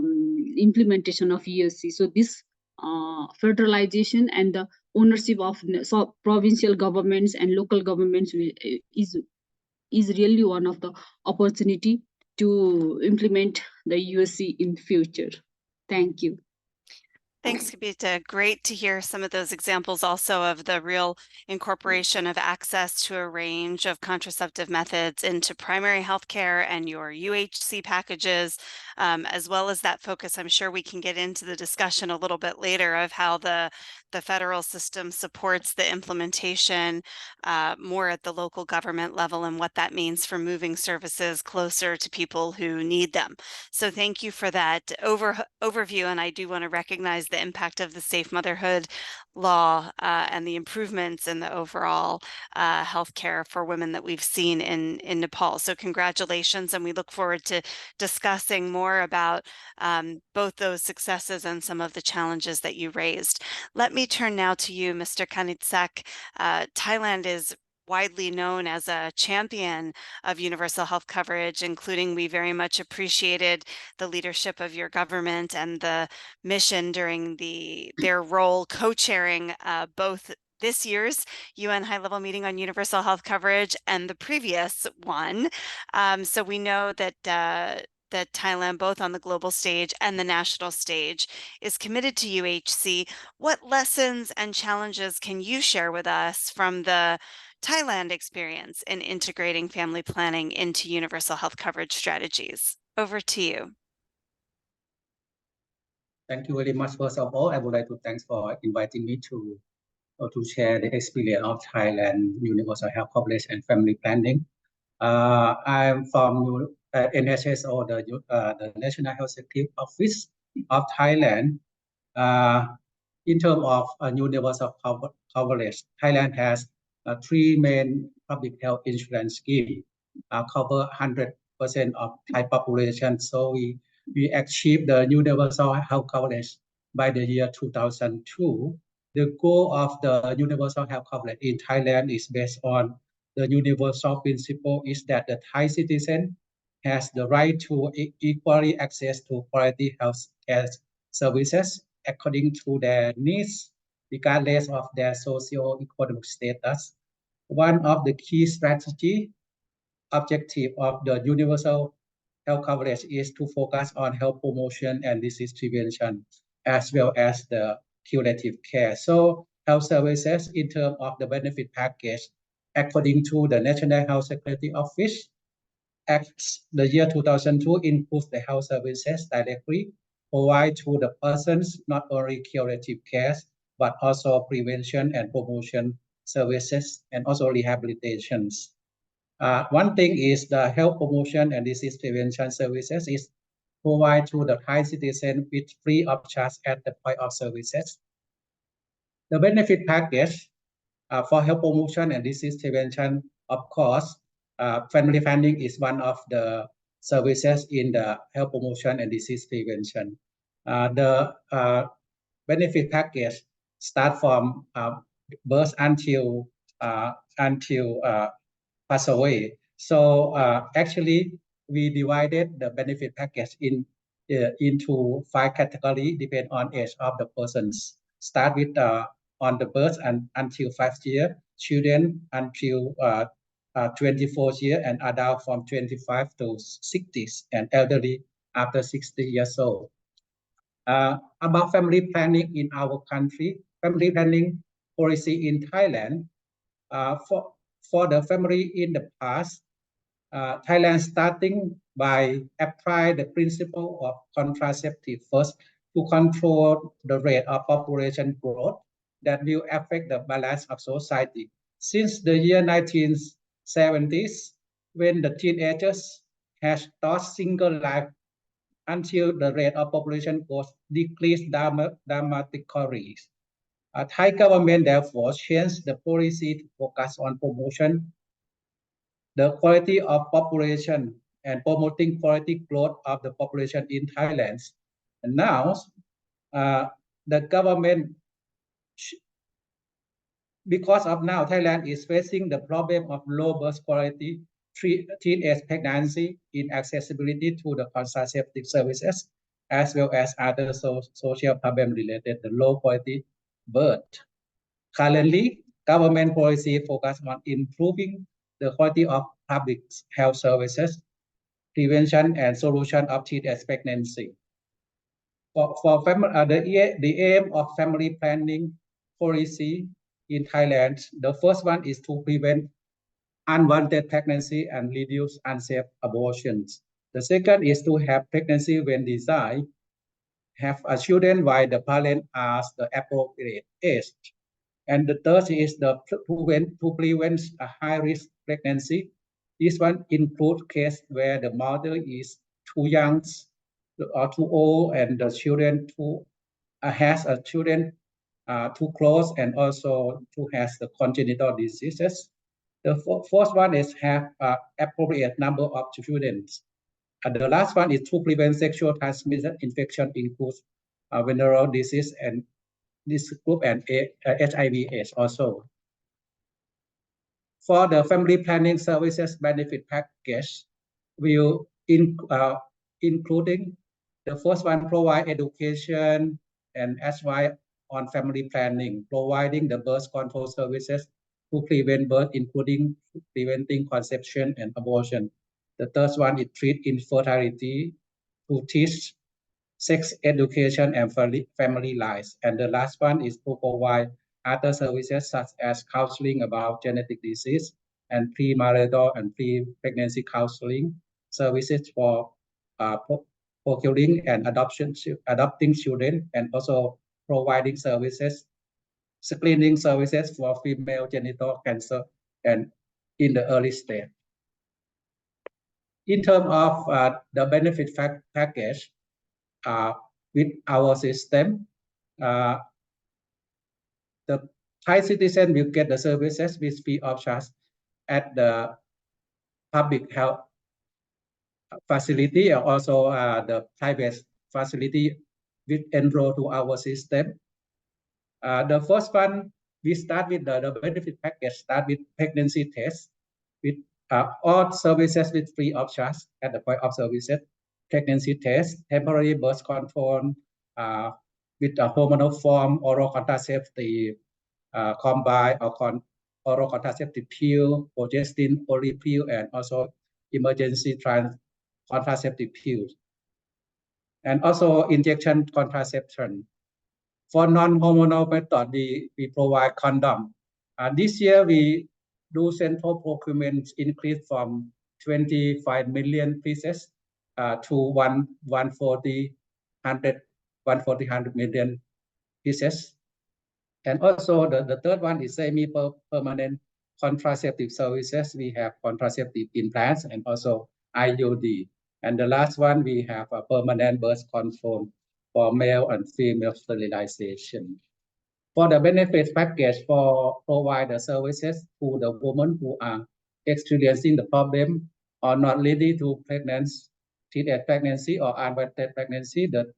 implementation of UHC. So this federalization and the ownership of provincial governments and local governments is really one of the opportunity to implement the UHC in future. Thank you. Thanks, Kabita. Great to hear some of those examples also of the real incorporation of access to a range of contraceptive methods into primary health care and your UHC packages, as well as that focus. I'm sure we can get into the discussion a little bit later of how the federal system supports the implementation more at the local government level and what that means for moving services closer to people who need them. So thank you for that overview, and I do want to recognize the impact of the Safe Motherhood law and the improvements in the overall healthcare for women that we've seen in Nepal. So congratulations, and we look forward to discussing more about both those successes and some of the challenges that you raised. Let me turn now to you, Mr. Kanitsak. Thailand is widely known as a champion of universal health coverage, including we very much appreciated the leadership of your government and the mission during their role co-chairing both this year's UN high-level meeting on universal health coverage and the previous one. So we know that that Thailand, both on the global stage and the national stage, is committed to UHC. What lessons and challenges can you share with us from the Thailand experience in integrating family planning into universal health coverage strategies? Over to you. Thank you very much. First of all, I would like to thank for inviting me to share the experience of Thailand universal health coverage and family planning. I'm from NHS, or the National Health Security Office of Thailand. In terms of universal coverage, Thailand has three main public health insurance schemes, cover 100% of Thai population. So we achieved the universal health coverage by the year 2002. The goal of the universal health coverage in Thailand is based on the universal principle is that the Thai citizen has the right to equally access to quality health care services according to their needs, regardless of their socio-economic status. One of the key strategy objective of the universal health coverage is to focus on health promotion and disease prevention, as well as the curative care. So health services in terms of the benefit package, according to the National Health Security Office, Act the year 2002 includes the health services directly provide to the persons not only curative care, but also prevention and promotion services and also rehabilitations. One thing is the health promotion and disease prevention services is provide to the Thai citizen with free of charge at the point of services. The benefit package for health promotion and disease prevention, of course, family planning is one of the services in the health promotion and disease prevention. The benefit package start from birth until pass away. So actually, we divided the benefit package into 5 categories depending on age of the persons. Start with on the birth and until 5 years, children until 24 years, and adult from 25 to 60, and elderly after 60 years old. About family planning in our country, family planning policy in Thailand, for the family in the past, Thailand starting by apply the principle of contraceptive first to control the rate of population growth that will affect the balance of society. Since the year 1970s, when the teenagers has taught single life until the rate of population growth decreased dramatically. Thai government therefore changed the policy to focus on promotion, the quality of population, and promoting quality growth of the population in Thailand. And now, the government, because of now Thailand is facing the problem of low birth quality, teenage pregnancy, inaccessibility to the contraceptive services, as well as other social problems related to low quality birth. Currently, government policy focus on improving the quality of public health services, prevention and solution of teenage pregnancy. For family, the aim of family planning policy in Thailand, the first one is to prevent unwanted pregnancy and reduce unsafe abortions. The second is to have pregnancy when desired, have a children while the parent are the appropriate age. And the third is to prevent a high-risk pregnancy. This one includes cases where the mother is too young or too old, and the children has a children too close, and also to has the congenital diseases. The fourth one is have appropriate number of children. And the last one is to prevent sexual transmitted infection, includes venereal disease and this group and HIV/AIDS also. For the family planning services benefit package, will including the first one provide education and advice on family planning, providing the birth control services to prevent birth, including preventing conception and abortion. The third one is treat infertility, to teach sex education and family life. And the last one is to provide other services such as counseling about genetic disease and premarital and pre-pregnancy counseling services for procuring and adopting children, and also providing services, screening services for female genital cancer and in the early stage. In terms of the benefit package, with our system, the Thai citizen will get the services with free of charge at the public health facility, and also the private facility with enroll to our system. The first one, we start with the benefit package, start with pregnancy test, with all services with free of charge at the point of services, pregnancy test, temporary birth control, with a hormonal form, oral contraceptive, combined or oral contraceptive pill, progestin only pill, and also emergency contraceptive pills. And also injection contraception. For non-hormonal method, we provide condom. This year, we do central procurement increase from 25 million pieces to 140 million pieces. And also the third one is semi-permanent contraceptive services. We have contraceptive implants and also IUD. And the last one, we have a permanent birth control for male and female sterilization. For the benefits package for provide the services to the women who are experiencing the problem or not ready to treated pregnancy or unwanted pregnancy, to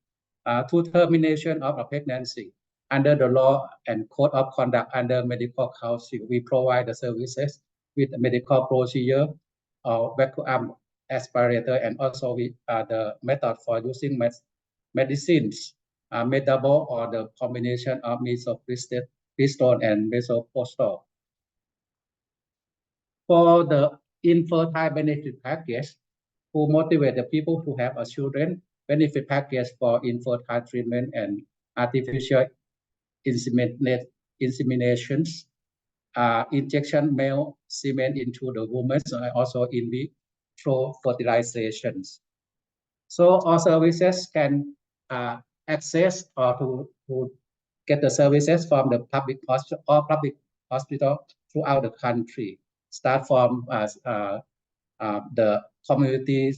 termination of a pregnancy. Under the law and code of conduct under medical council, we provide the services with medical procedure or vacuum aspirator, and also with the method for using medicines, metabol, or the combination of misoprostol and misoprostol. For the infertile benefit package, who motivate the people who have a children, benefit package for infertile treatment and artificial inseminations, injection male semen into the woman, and also in vitro fertilizations. So all services can access or to get the services from the public hospital throughout the country. Start from the community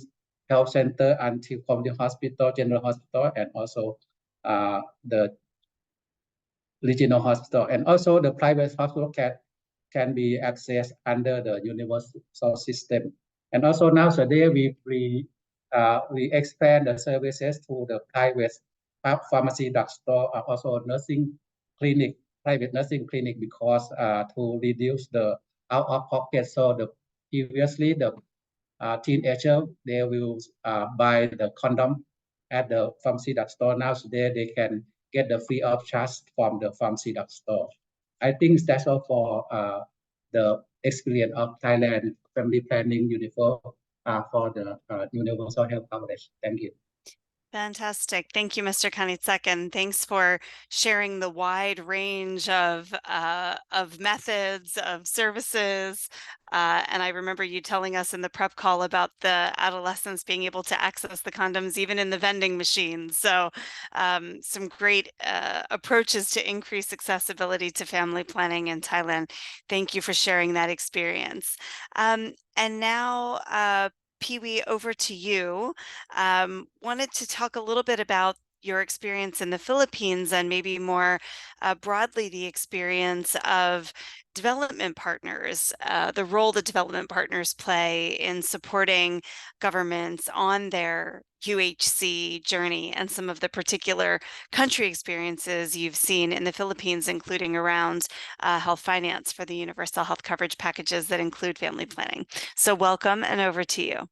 health center until community hospital, general hospital, and also the regional hospital. And also the private hospital can be accessed under the universal system. And also nowadays we expand the services to the private pharmacy, drugstore, also nursing clinic, private nursing clinic, because to reduce the out of pocket. So previously the teenager, they will buy the condom at the pharmacy drugstore. Now today they can get the free of charge from the pharmacy drugstore. I think that's all for the experience of Thailand family planning uniform for the universal health coverage. Thank you. Fantastic. Thank you, Mr. Kanitsak, and thanks for sharing the wide range of methods, of services. And I remember you telling us in the prep call about the adolescents being able to access the condoms even in the vending machines. So some great approaches to increase accessibility to family planning in Thailand. Thank you for sharing that experience. And now, Pee-wee, over to you. Wanted to talk a little bit about your experience in the Philippines and maybe more broadly the experience of development partners, the role that development partners play in supporting governments on their UHC journey and some of the particular country experiences you've seen in the Philippines, including around health finance for the universal health coverage packages that include family planning. So welcome, and over to you.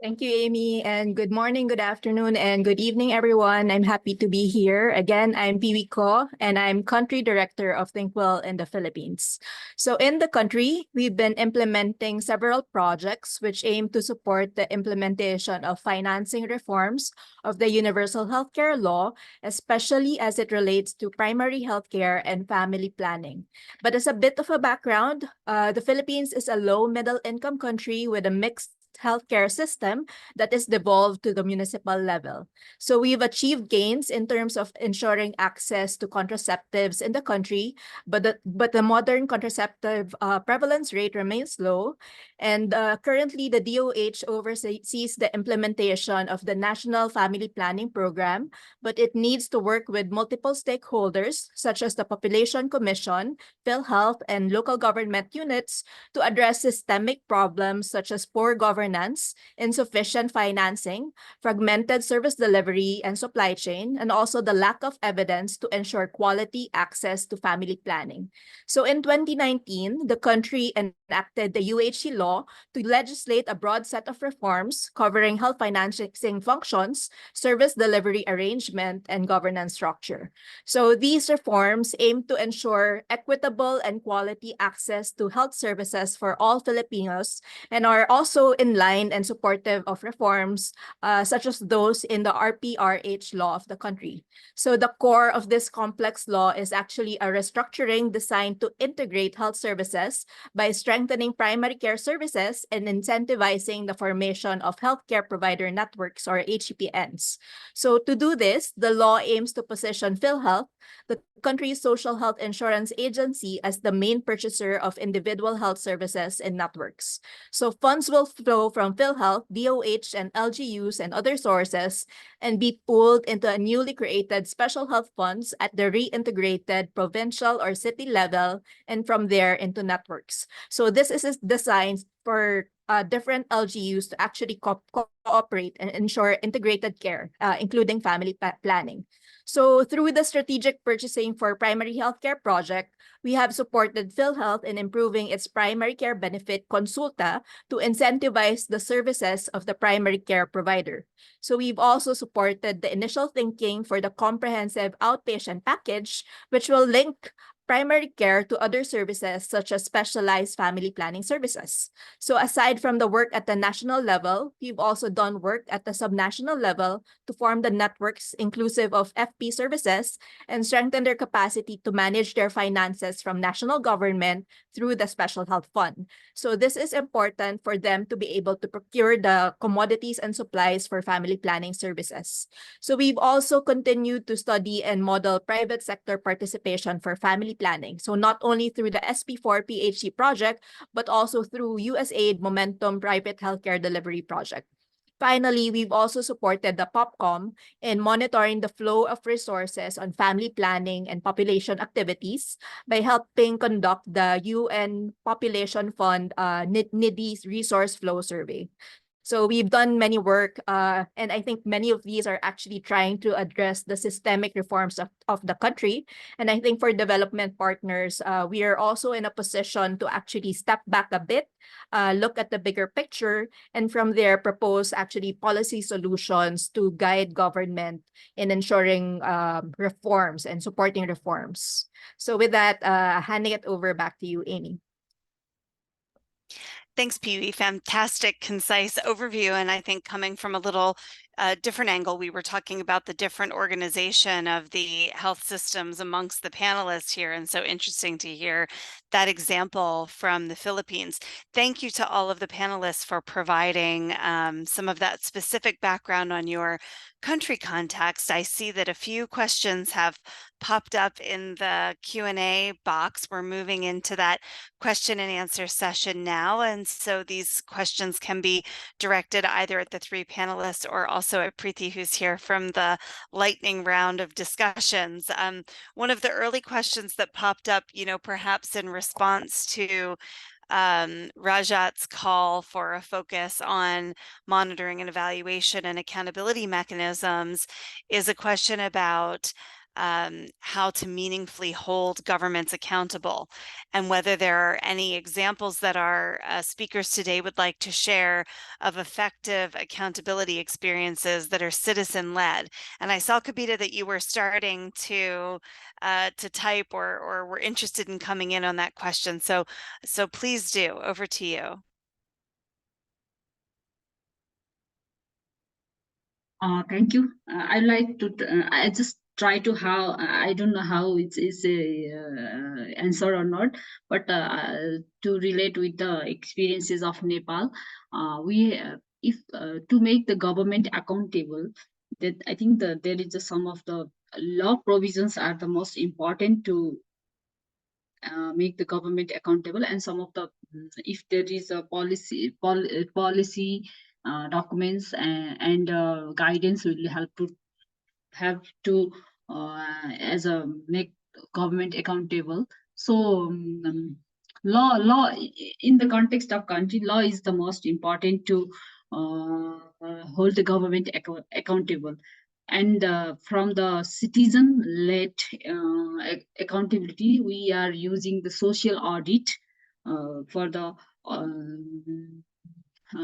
Thank you, Amy, and good morning, good afternoon, and good evening, everyone. I'm happy to be here. Again, I'm Pee-wee Ko, and I'm Country Director of Think Well in the Philippines. So in the country, we've been implementing several projects which aim to support the implementation of financing reforms of the Universal Healthcare Law, especially as it relates to primary healthcare and family planning. But as a bit of a background, the Philippines is a low middle income country with a mixed healthcare system that is devolved to the municipal level. So we've achieved gains in terms of ensuring access to contraceptives in the country, but the modern contraceptive prevalence rate remains low. And currently, the DOH oversees the implementation of the National Family Planning Program, but it needs to work with multiple stakeholders, such as the Population Commission, PhilHealth, and local government units to address systemic problems such as poor governance governance, insufficient financing, fragmented service delivery and supply chain, and also the lack of evidence to ensure quality access to family planning. So in 2019, the country enacted the UHC law to legislate a broad set of reforms covering health financing functions, service delivery arrangement, and governance structure. So these reforms aim to ensure equitable and quality access to health services for all Filipinos and are also in line and supportive of reforms such as those in the RPRH law of the country. So the core of this complex law is actually a restructuring designed to integrate health services by strengthening primary care services and incentivizing the formation of healthcare provider networks or HCPNs. So to do this, the law aims to position PhilHealth, the country's social health insurance agency, as the main purchaser of individual health services and networks. So funds will flow from PhilHealth, DOH, and LGUs and other sources and be pooled into a newly created special health funds at the reintegrated provincial or city level and from there into networks. So this is designed for different LGUs to actually cooperate and ensure integrated care, including family planning. So through the strategic purchasing for primary healthcare project, we have supported PhilHealth in improving its primary care benefit Consulta to incentivize the services of the primary care provider. So we've also supported the initial thinking for the comprehensive outpatient package, which will link primary care to other services such as specialized family planning services. So aside from the work at the national level, we've also done work at the subnational level to form the networks inclusive of FP services and strengthen their capacity to manage their finances from national government through the Special Health Fund. So this is important for them to be able to procure the commodities and supplies for family planning services. So we've also continued to study and model private sector participation for family planning. So not only through the SP4 PHC project, but also through USAID Momentum Private Healthcare Delivery Project. Finally, we've also supported the POPCOM in monitoring the flow of resources on family planning and population activities by helping conduct the UN Population Fund NIDI Resource Flow Survey. So we've done many work, and I think many of these are actually trying to address the systemic reforms of the country. And I think for development partners, we are also in a position to actually step back a bit, look at the bigger picture, and from there propose actually policy solutions to guide government in ensuring reforms and supporting reforms. So with that, handing it over back to you, Amy. Thanks, Pee-wee. Fantastic, concise overview. And I think coming from a little different angle, we were talking about the different organization of the health systems amongst the panelists here. And so interesting to hear that example from the Philippines. Thank you to all of the panelists for providing some of that specific background on your country context. I see that a few questions have popped up in the Q&A box. We're moving into that question and answer session now. And so these questions can be directed either at the three panelists or also at Preeti, who's here from the lightning round of discussions. One of the early questions that popped up, perhaps in response to Rajat's call for a focus on monitoring and evaluation and accountability mechanisms, is a question about how to meaningfully hold governments accountable, and whether there are any examples that our speakers today would like to share of effective accountability experiences that are citizen-led. And I saw, Kabita, that you were starting to type or were interested in coming in on that question. So please do. Over to you. Thank you. I like to. I just try to how. I don't know how it's a answer or not, but to relate with the experiences of Nepal, we if to make the government accountable, that I think there is some of the law provisions are the most important to make the government accountable, and some of the if there is a policy documents and guidance will help to have to as a make government accountable. So law in the context of country, law is the most important to hold the government accountable. And from the citizen-led accountability, we are using the social audit for the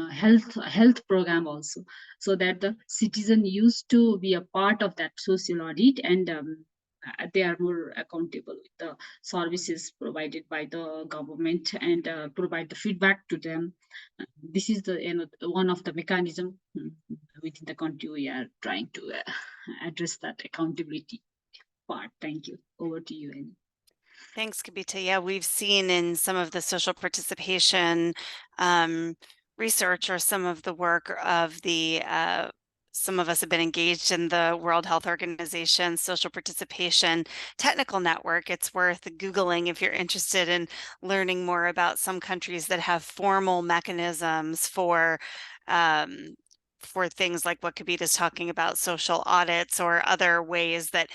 health program also, so that the citizen used to be a part of that social audit, and they are more accountable with the services provided by the government, and provide the feedback to them. This is the one of the mechanism within the country we are trying to address that accountability part. Thank you. Over to you, Annie. Thanks, Kabita. Yeah, we've seen in some of the social participation research, or some of the work of the some of us have been engaged in the World Health Organization social participation technical network. It's worth Googling if you're interested in learning more about some countries that have formal mechanisms for things like what Kabita's talking about, social audits, or other ways that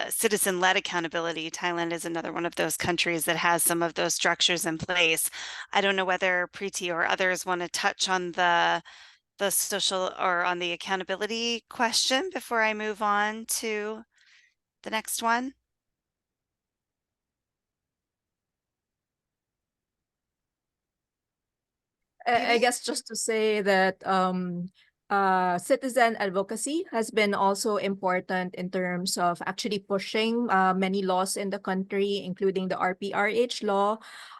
citizen-led accountability. Thailand is another one of those countries that has some of those structures in place. I don't know whether Preeti or others want to touch on the social or on the accountability question before I move on to the next one. I guess just to say that citizen advocacy has been also important in terms of actually pushing many laws in the country, including the RPRH law.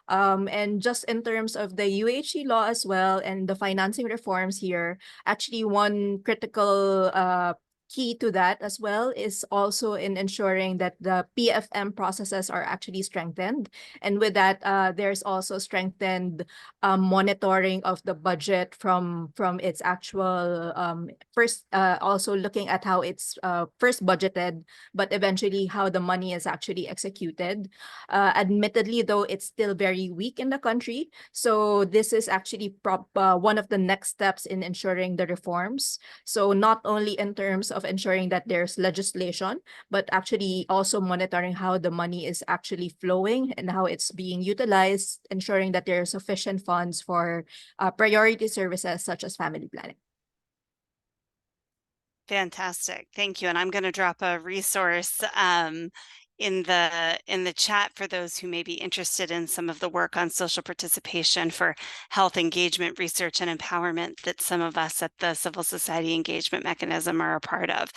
And just in terms of the UHC law as well, and the financing reforms here, actually one critical key to that as well is also in ensuring that the PFM processes are actually strengthened. And with that, there's also strengthened monitoring of the budget from its actual first, also looking at how it's first budgeted, but eventually how the money is actually executed. Admittedly, though, it's still very weak in the country. So this is actually one of the next steps in ensuring the reforms. So not only in terms of ensuring that there's legislation, but actually also monitoring how the money is actually flowing and how it's being utilized, ensuring that there are sufficient funds for priority services such as family planning. Fantastic. Thank you. And I'm going to drop a resource in the chat for those who may be interested in some of the work on social participation for health engagement research and empowerment that some of us at the Civil Society Engagement Mechanism are a part of.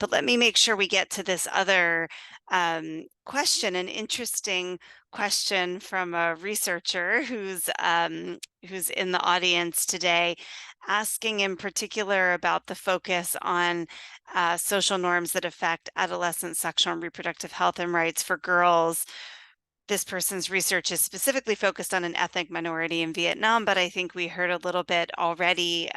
But let me make sure we get to this other question, an interesting question from a researcher who's in the audience today, asking in particular about the focus on social norms that affect adolescent sexual and reproductive health and rights for girls. This person's research is specifically focused on an ethnic minority in Vietnam, but I think we heard a little bit already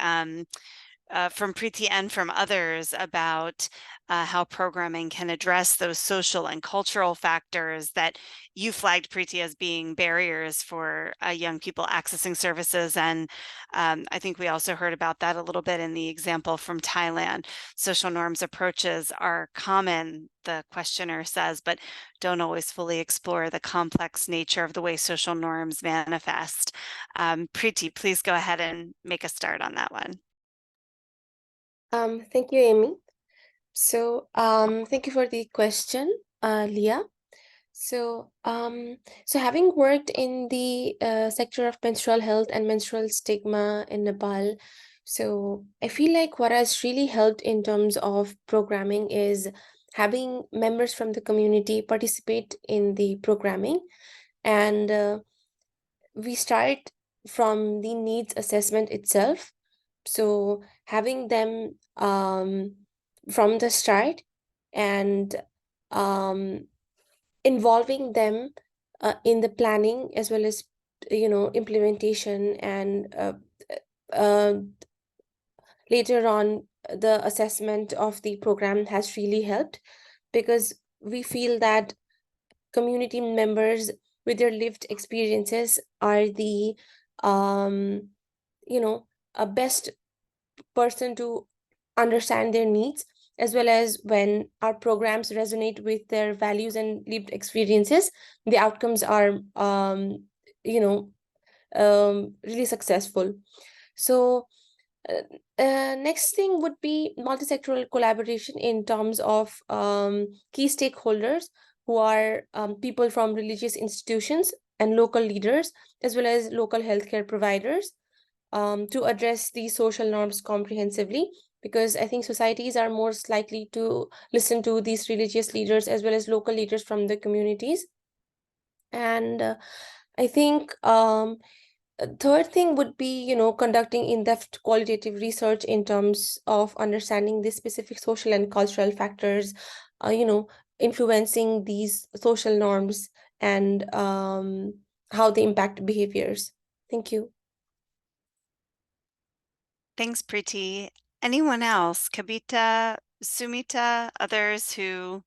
from Preeti and from others about how programming can address those social and cultural factors that you flagged, Preeti, as being barriers for young people accessing services. And I think we also heard about that a little bit in the example from Thailand. Social norms approaches are common, the questioner says, but don't always fully explore the complex nature of the way social norms manifest. Preeti, please go ahead and make a start on that one. Thank you, Amy. So, thank you for the question, Leah. So, having worked in the sector of menstrual health and menstrual stigma in Nepal, so I feel like what has really helped in terms of programming is having members from the community participate in the programming, and we start from the needs assessment itself. So having them from the start, and involving them in the planning as well as implementation, and later on the assessment of the program has really helped, because we feel that community members with their lived experiences are the a best person to understand their needs, as well as when our programs resonate with their values and lived experiences, the outcomes are really successful. So next thing would be multisectoral collaboration in terms of key stakeholders who are people from religious institutions and local leaders, as well as local healthcare providers, to address these social norms comprehensively, because I think societies are most likely to listen to these religious leaders as well as local leaders from the communities. And I think third thing would be, conducting in-depth qualitative research in terms of understanding the specific social and cultural factors, influencing these social norms and how they impact behaviors. Thank you. Thanks, Preeti. Anyone else? Kavita, Sumita, others who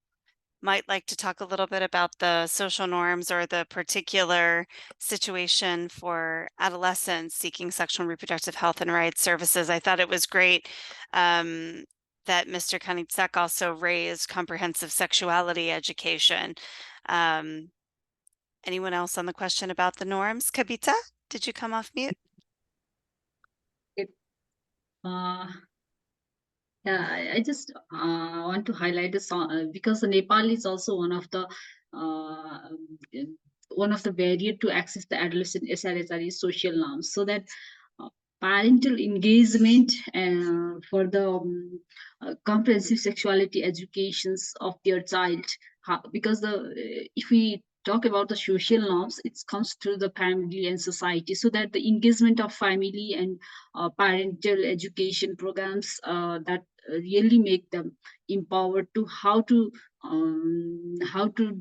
might like to talk a little bit about the social norms or the particular situation for adolescents seeking sexual and reproductive health and rights services. I thought it was great that Mr. Kanitsek also raised comprehensive sexuality education. Anyone else on the question about the norms? Kavita, did you come off mute? Yeah, I just want to highlight this because Nepal is also one of the barrier to access the adolescent SRHR social norms, so that parental engagement for the comprehensive sexuality educations of their child, because if we talk about the social norms, it comes through the family and society, so that the engagement of family and parental education programs that really make them empowered to how to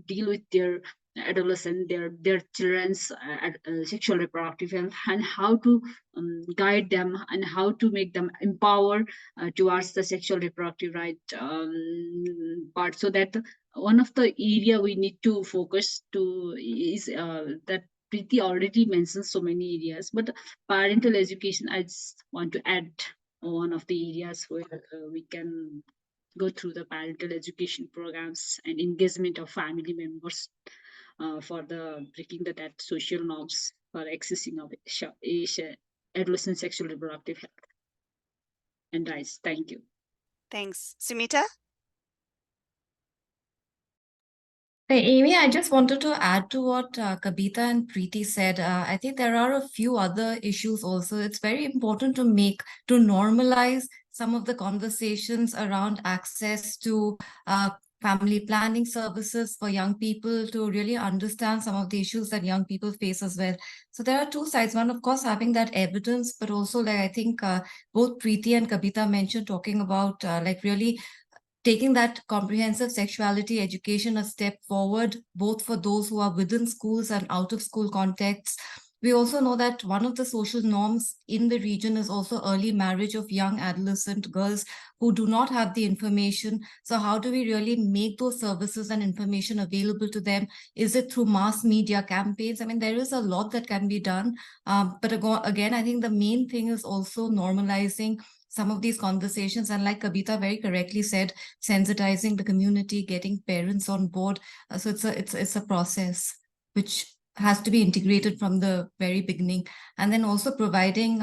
deal with their adolescent, their children's sexual reproductive health, and how to guide them and how to make them empowered towards the sexual reproductive right part. So that one of the area we need to focus to is that Preeti already mentioned so many areas, but parental education, I just want to add one of the areas where we can go through the parental education programs and engagement of family members for the breaking that social norms for accessing of adolescent sexual reproductive health and rights. Thank you. Thanks. Sumita? Hey, Amy, I just wanted to add to what Kavita and Preeti said. I think there are a few other issues also. It's very important to normalize some of the conversations around access to family planning services for young people, to really understand some of the issues that young people face as well. So there are two sides. One, of course, having that evidence, but also, like I think both Preeti and Kavita mentioned, talking about like really taking that comprehensive sexuality education a step forward, both for those who are within schools and out of school contexts. We also know that one of the social norms in the region is also early marriage of young adolescent girls who do not have the information. So how do we really make those services and information available to them? Is it through mass media campaigns? I mean, there is a lot that can be done. But again, I think the main thing is also normalizing some of these conversations, and like Kavita very correctly said, sensitizing the community, getting parents on board. So it's a process which has to be integrated from the very beginning, and then also providing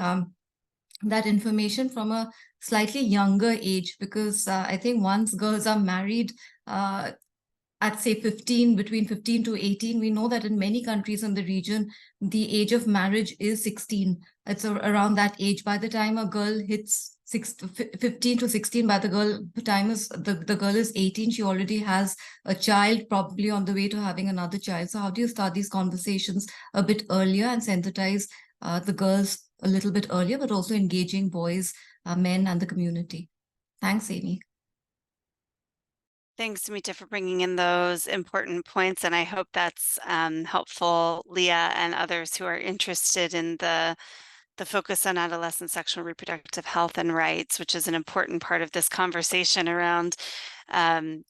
that information from a slightly younger age, because I think once girls are married at say 15, between 15 to 18, we know that in many countries in the region, the age of marriage is 16. It's around that age. By the time a girl hits 15 to 16, by the time the girl is 18, she already has a child, probably on the way to having another child. So how do you start these conversations a bit earlier and sensitize the girls a little bit earlier, but also engaging boys, men, and the community? Thanks, Amy. Thanks, Sumita, for bringing in those important points, and I hope that's helpful, Leah, and others who are interested in the focus on adolescent sexual and reproductive health and rights, which is an important part of this conversation around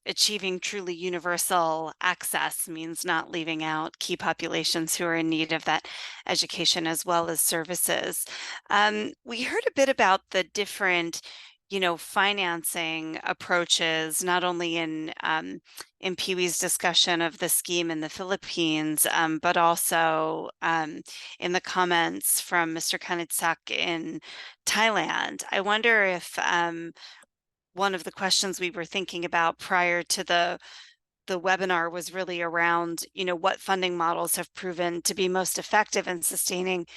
achieving truly universal access means not leaving out key populations who are in need of that education as well as services. We heard a bit about the different financing approaches, not only in Pee Wee's discussion of the scheme in the Philippines, but also in the comments from Mr. Kanitsak in Thailand. I wonder if one of the questions we were thinking about prior to the webinar was really around, what funding models have proven to be most effective in sustaining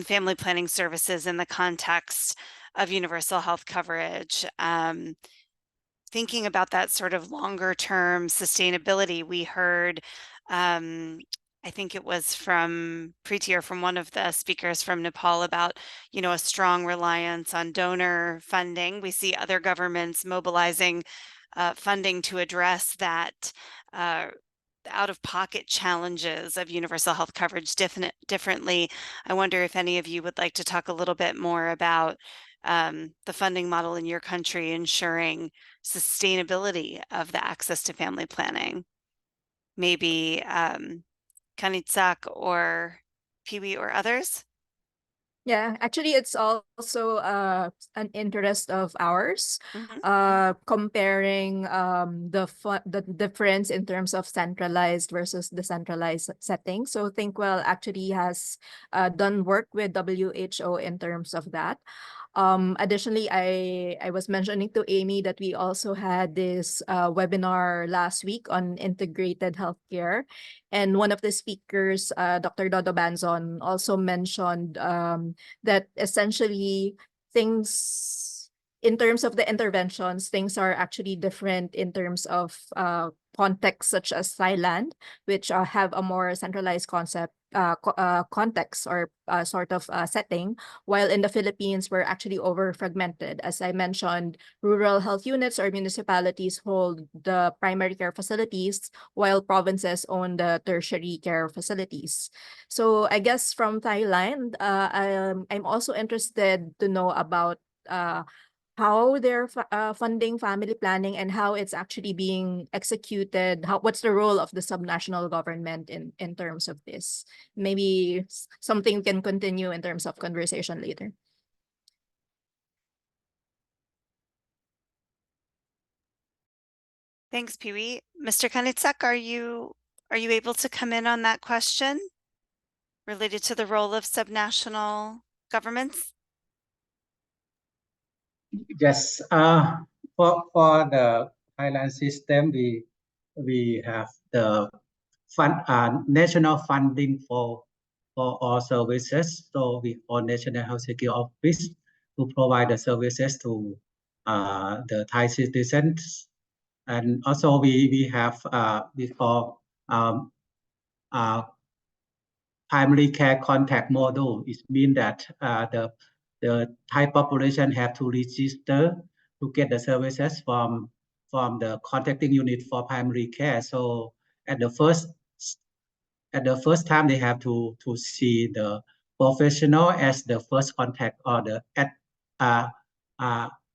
family planning services in the context of universal health coverage. Thinking about that sort of longer term sustainability, we heard, I think it was from Preeti or from one of the speakers from Nepal about, a strong reliance on donor funding. We see other governments mobilizing funding to address that out-of-pocket challenges of universal health coverage differently. I wonder if any of you would like to talk a little bit more about the funding model in your country ensuring sustainability of the access to family planning. Maybe Kanitsak or Pee Wee or others? Yeah, actually, it's also an interest of ours, comparing the difference in terms of centralized versus decentralized settings. So Thinkwell actually has done work with WHO in terms of that. Additionally, I was mentioning to Amy that we also had this webinar last week on integrated healthcare. And one of the speakers, Dr. Dodo Banzon, also mentioned that essentially things, in terms of the interventions, things are actually different in terms of contexts such as Thailand, which have a more centralized context or sort of setting, while in the Philippines, we're actually over fragmented. As I mentioned, rural health units or municipalities hold the primary care facilities, while provinces own the tertiary care facilities. So I guess from Thailand, I'm also interested to know about how they're funding family planning and how it's actually being executed. What's the role of the subnational government in terms of this? Maybe something can continue in terms of conversation later. Thanks, Pee Wee. Mr. Kanitsak, are you able to come in on that question related to the role of subnational governments? Yes, for the Thailand system, we have the national funding for all services. So we for National Health Security Office to provide the services to the Thai citizens, and also we have before primary care contact model. It means that the Thai population have to register to get the services from the contacting unit for primary care. So at the first time, they have to see the professional as the first contact, or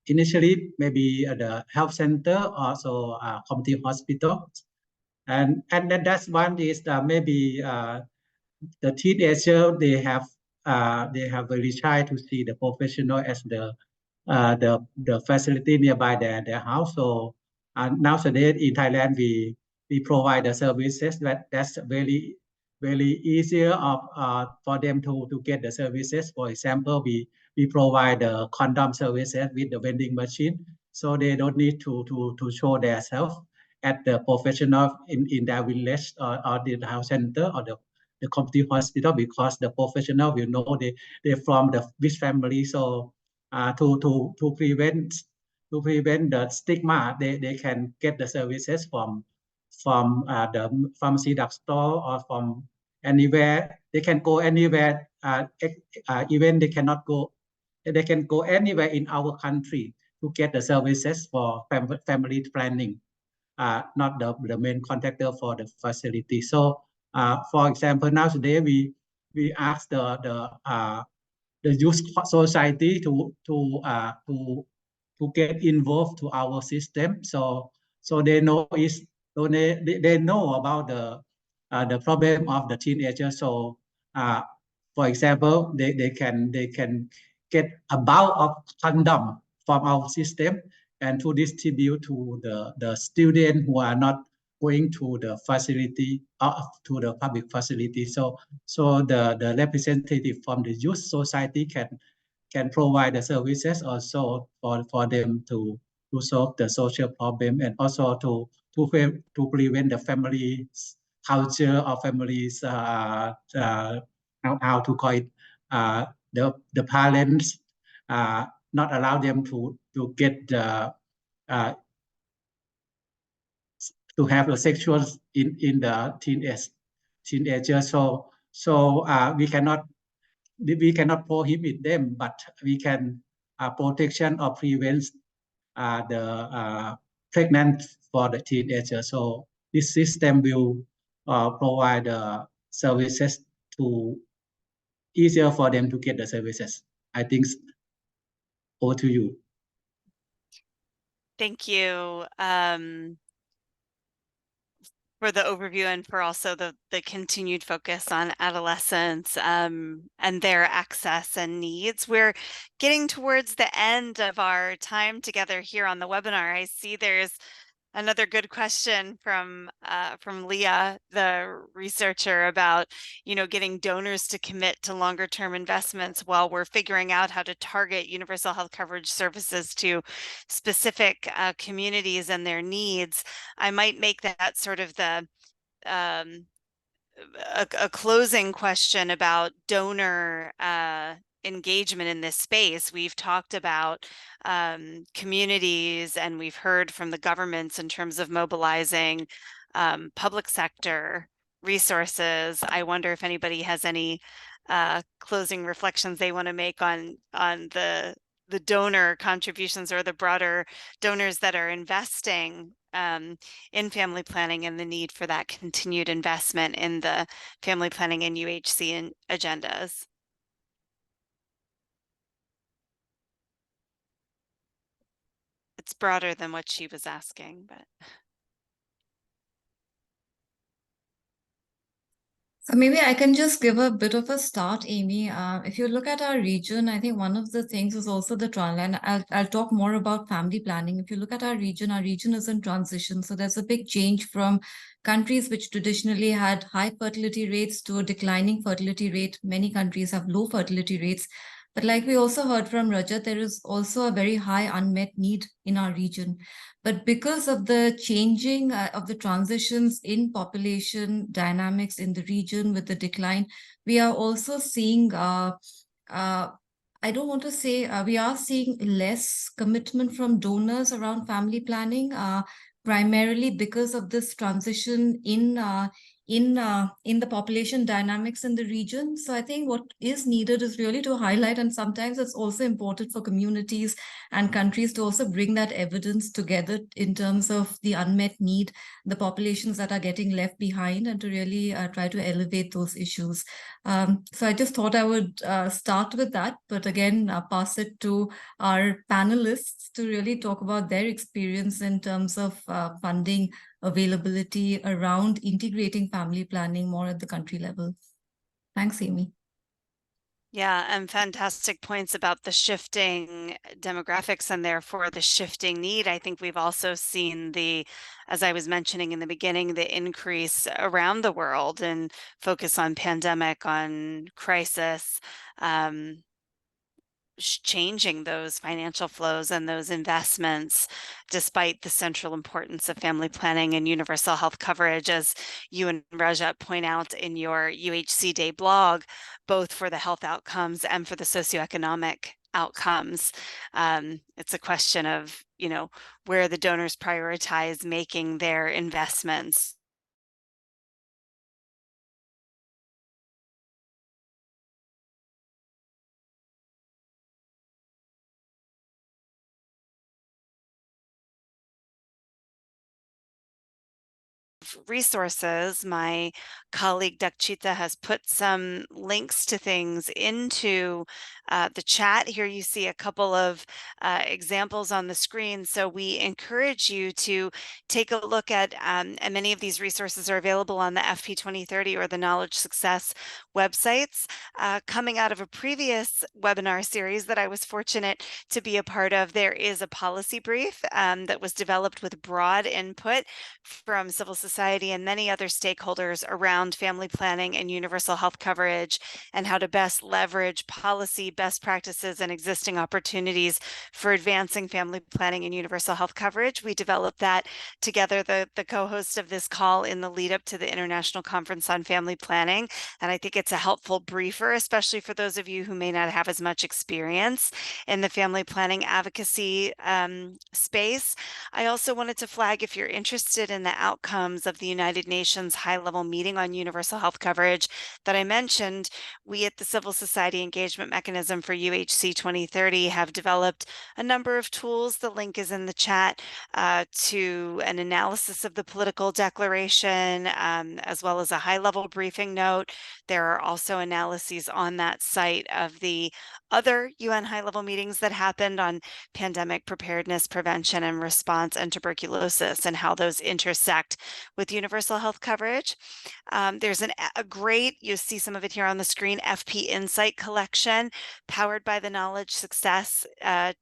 initially maybe at the health center, also community hospital, and then that's one is maybe the teenager, they have really tried to see the professional as the facility nearby their house. So nowadays in Thailand, we provide the services that's very easier for them to get the services. For example, we provide the condom services with the vending machine, so they don't need to show themselves at the professional in their village or the health center or the community hospital, because the professional will know they're from which family. So to prevent the stigma, they can get the services from the pharmacy drugstore or from anywhere. They can go anywhere. Even they can go anywhere in our country to get the services for family planning. Not the main contractor for the facility. So for example, now today we ask the youth society to get involved to our system. So they know they know about the problem of the teenagers. So for example, they can get a bowl of condom from our system and to distribute to the students who are not going to the facility, to the public facility. So the representative from the youth society can provide the services also for them to solve the social problem and also to prevent the family culture or families how to call it the parents not allow them to get uh, to have a sexual in the teenager. So we cannot prohibit them, but we can protection or prevent the pregnant for the teenager. So this system will provide services to easier for them to get the services. I think over to you. Thank you for the overview and for also the continued focus on adolescents and their access and needs. We're getting towards the end of our time together here on the webinar. I see there's another good question from Leah, the researcher, about getting donors to commit to longer term investments while we're figuring out how to target universal health coverage services to specific communities and their needs. I might make that sort of the a closing question about donor engagement in this space. We've talked about communities and we've heard from the governments in terms of mobilizing public sector resources. I wonder if anybody has any closing reflections they want to make on the donor contributions or the broader donors that are investing in family planning and the need for that continued investment in the family planning and UHC agendas. It's broader than what she was asking, but. So maybe I can just give a bit of a start, Amy. If you look at our region, I think one of the things is also the trial, and I'll talk more about family planning. If you look at our region is in transition. So there's a big change from countries which traditionally had high fertility rates to a declining fertility rate. Many countries have low fertility rates. But like we also heard from Rajat, there is also a very high unmet need in our region. But because of the changing of the transitions in population dynamics in the region with the decline, we are also seeing, I don't want to say, we are seeing less commitment from donors around family planning, primarily because of this transition in the population dynamics in the region. So I think what is needed is really to highlight, and sometimes it's also important for communities and countries to also bring that evidence together in terms of the unmet need, the populations that are getting left behind, and to really try to elevate those issues. So I just thought I would start with that, but again, pass it to our panelists to really talk about their experience in terms of funding availability around integrating family planning more at the country level. Thanks, Amy. Yeah, and fantastic points about the shifting demographics and therefore the shifting need. I think we've also seen as I was mentioning in the beginning, the increase around the world and focus on pandemic, on crisis, changing those financial flows and those investments, despite the central importance of family planning and universal health coverage, as you and Rajat point out in your UHC Day blog, both for the health outcomes and for the socioeconomic outcomes. It's a question of, where the donors prioritize making their investments. of resources. My colleague Dakshita has put some links to things into the chat. Here you see a couple of examples on the screen. So we encourage you to take a look at, and many of these resources are available on the FP 2030 or the Knowledge Success websites. Coming out of a previous webinar series that I was fortunate to be a part of, there is a policy brief that was developed with broad input from civil society and many other stakeholders around family planning and universal health coverage and how to best leverage policy, best practices, and existing opportunities for advancing family planning and universal health coverage. We developed that together, the co-host of this call, in the lead up to the International Conference on Family Planning. And I think it's a helpful briefer, especially for those of you who may not have as much experience in the family planning advocacy space. I also wanted to flag, if you're interested in the outcomes of the United Nations high-level meeting on universal health coverage that I mentioned, we at the Civil Society Engagement Mechanism for UHC 2030 have developed a number of tools. The link is in the chat to an analysis of the political declaration, as well as a high-level briefing note. There are also analyses on that site of the other UN high-level meetings that happened on pandemic preparedness, prevention, and response, and tuberculosis, and how those intersect with universal health coverage. There's a great, you see some of it here on the screen, FP Insight collection powered by the Knowledge Success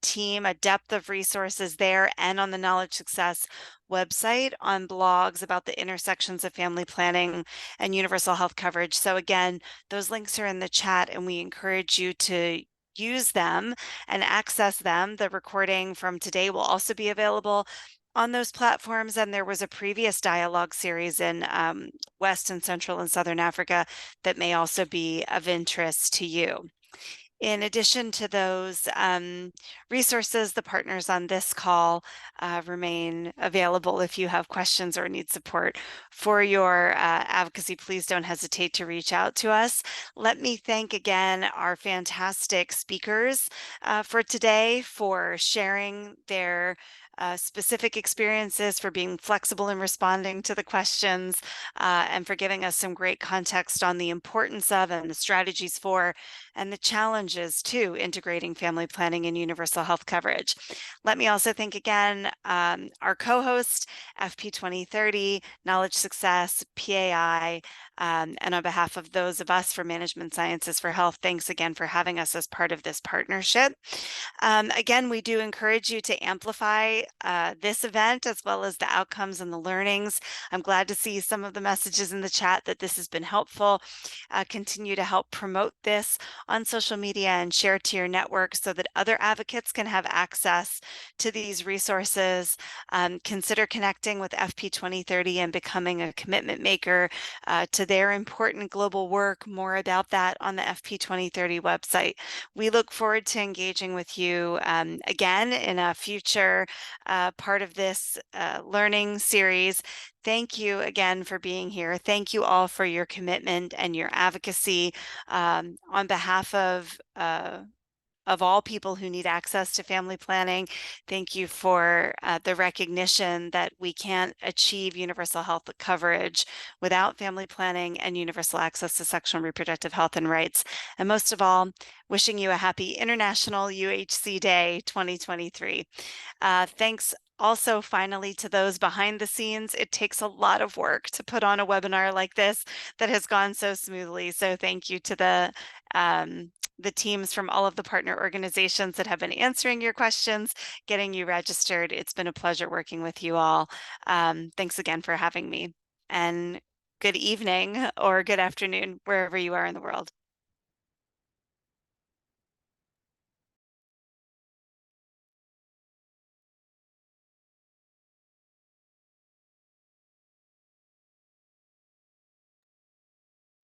team, a depth of resources there and on the Knowledge Success website on blogs about the intersections of family planning and universal health coverage. So again, those links are in the chat, and we encourage you to use them and access them. The recording from today will also be available on those platforms, and there was a previous dialogue series in West and Central and Southern Africa that may also be of interest to you. In addition to those resources, the partners on this call remain available if you have questions or need support for your advocacy. Please don't hesitate to reach out to us. Let me thank again our fantastic speakers for today, for sharing their specific experiences, for being flexible in responding to the questions, and for giving us some great context on the importance of and the strategies for and the challenges to integrating family planning and universal health coverage. Let me also thank again our co-host, FP 2030, Knowledge Success, PAI, and on behalf of those of us for Management Sciences for Health, thanks again for having us as part of this partnership. Again, we do encourage you to amplify this event as well as the outcomes and the learnings. I'm glad to see some of the messages in the chat that this has been helpful. Continue to help promote this on social media and share to your network so that other advocates can have access to these resources. Consider connecting with FP 2030 and becoming a commitment maker to their important global work. More about that on the FP 2030 website. We look forward to engaging with you again in a future part of this learning series. Thank you again for being here. Thank you all for your commitment and your advocacy on behalf of all people who need access to family planning. Thank you for the recognition that we can't achieve universal health coverage without family planning and universal access to sexual and reproductive health and rights. And most of all, wishing you a happy International UHC Day 2023. Thanks also, finally, to those behind the scenes. It takes a lot of work to put on a webinar like this that has gone so smoothly. So thank you to the teams from all of the partner organizations that have been answering your questions, getting you registered. It's been a pleasure working with you all. Thanks again for having me, and good evening or good afternoon, wherever you are in the world.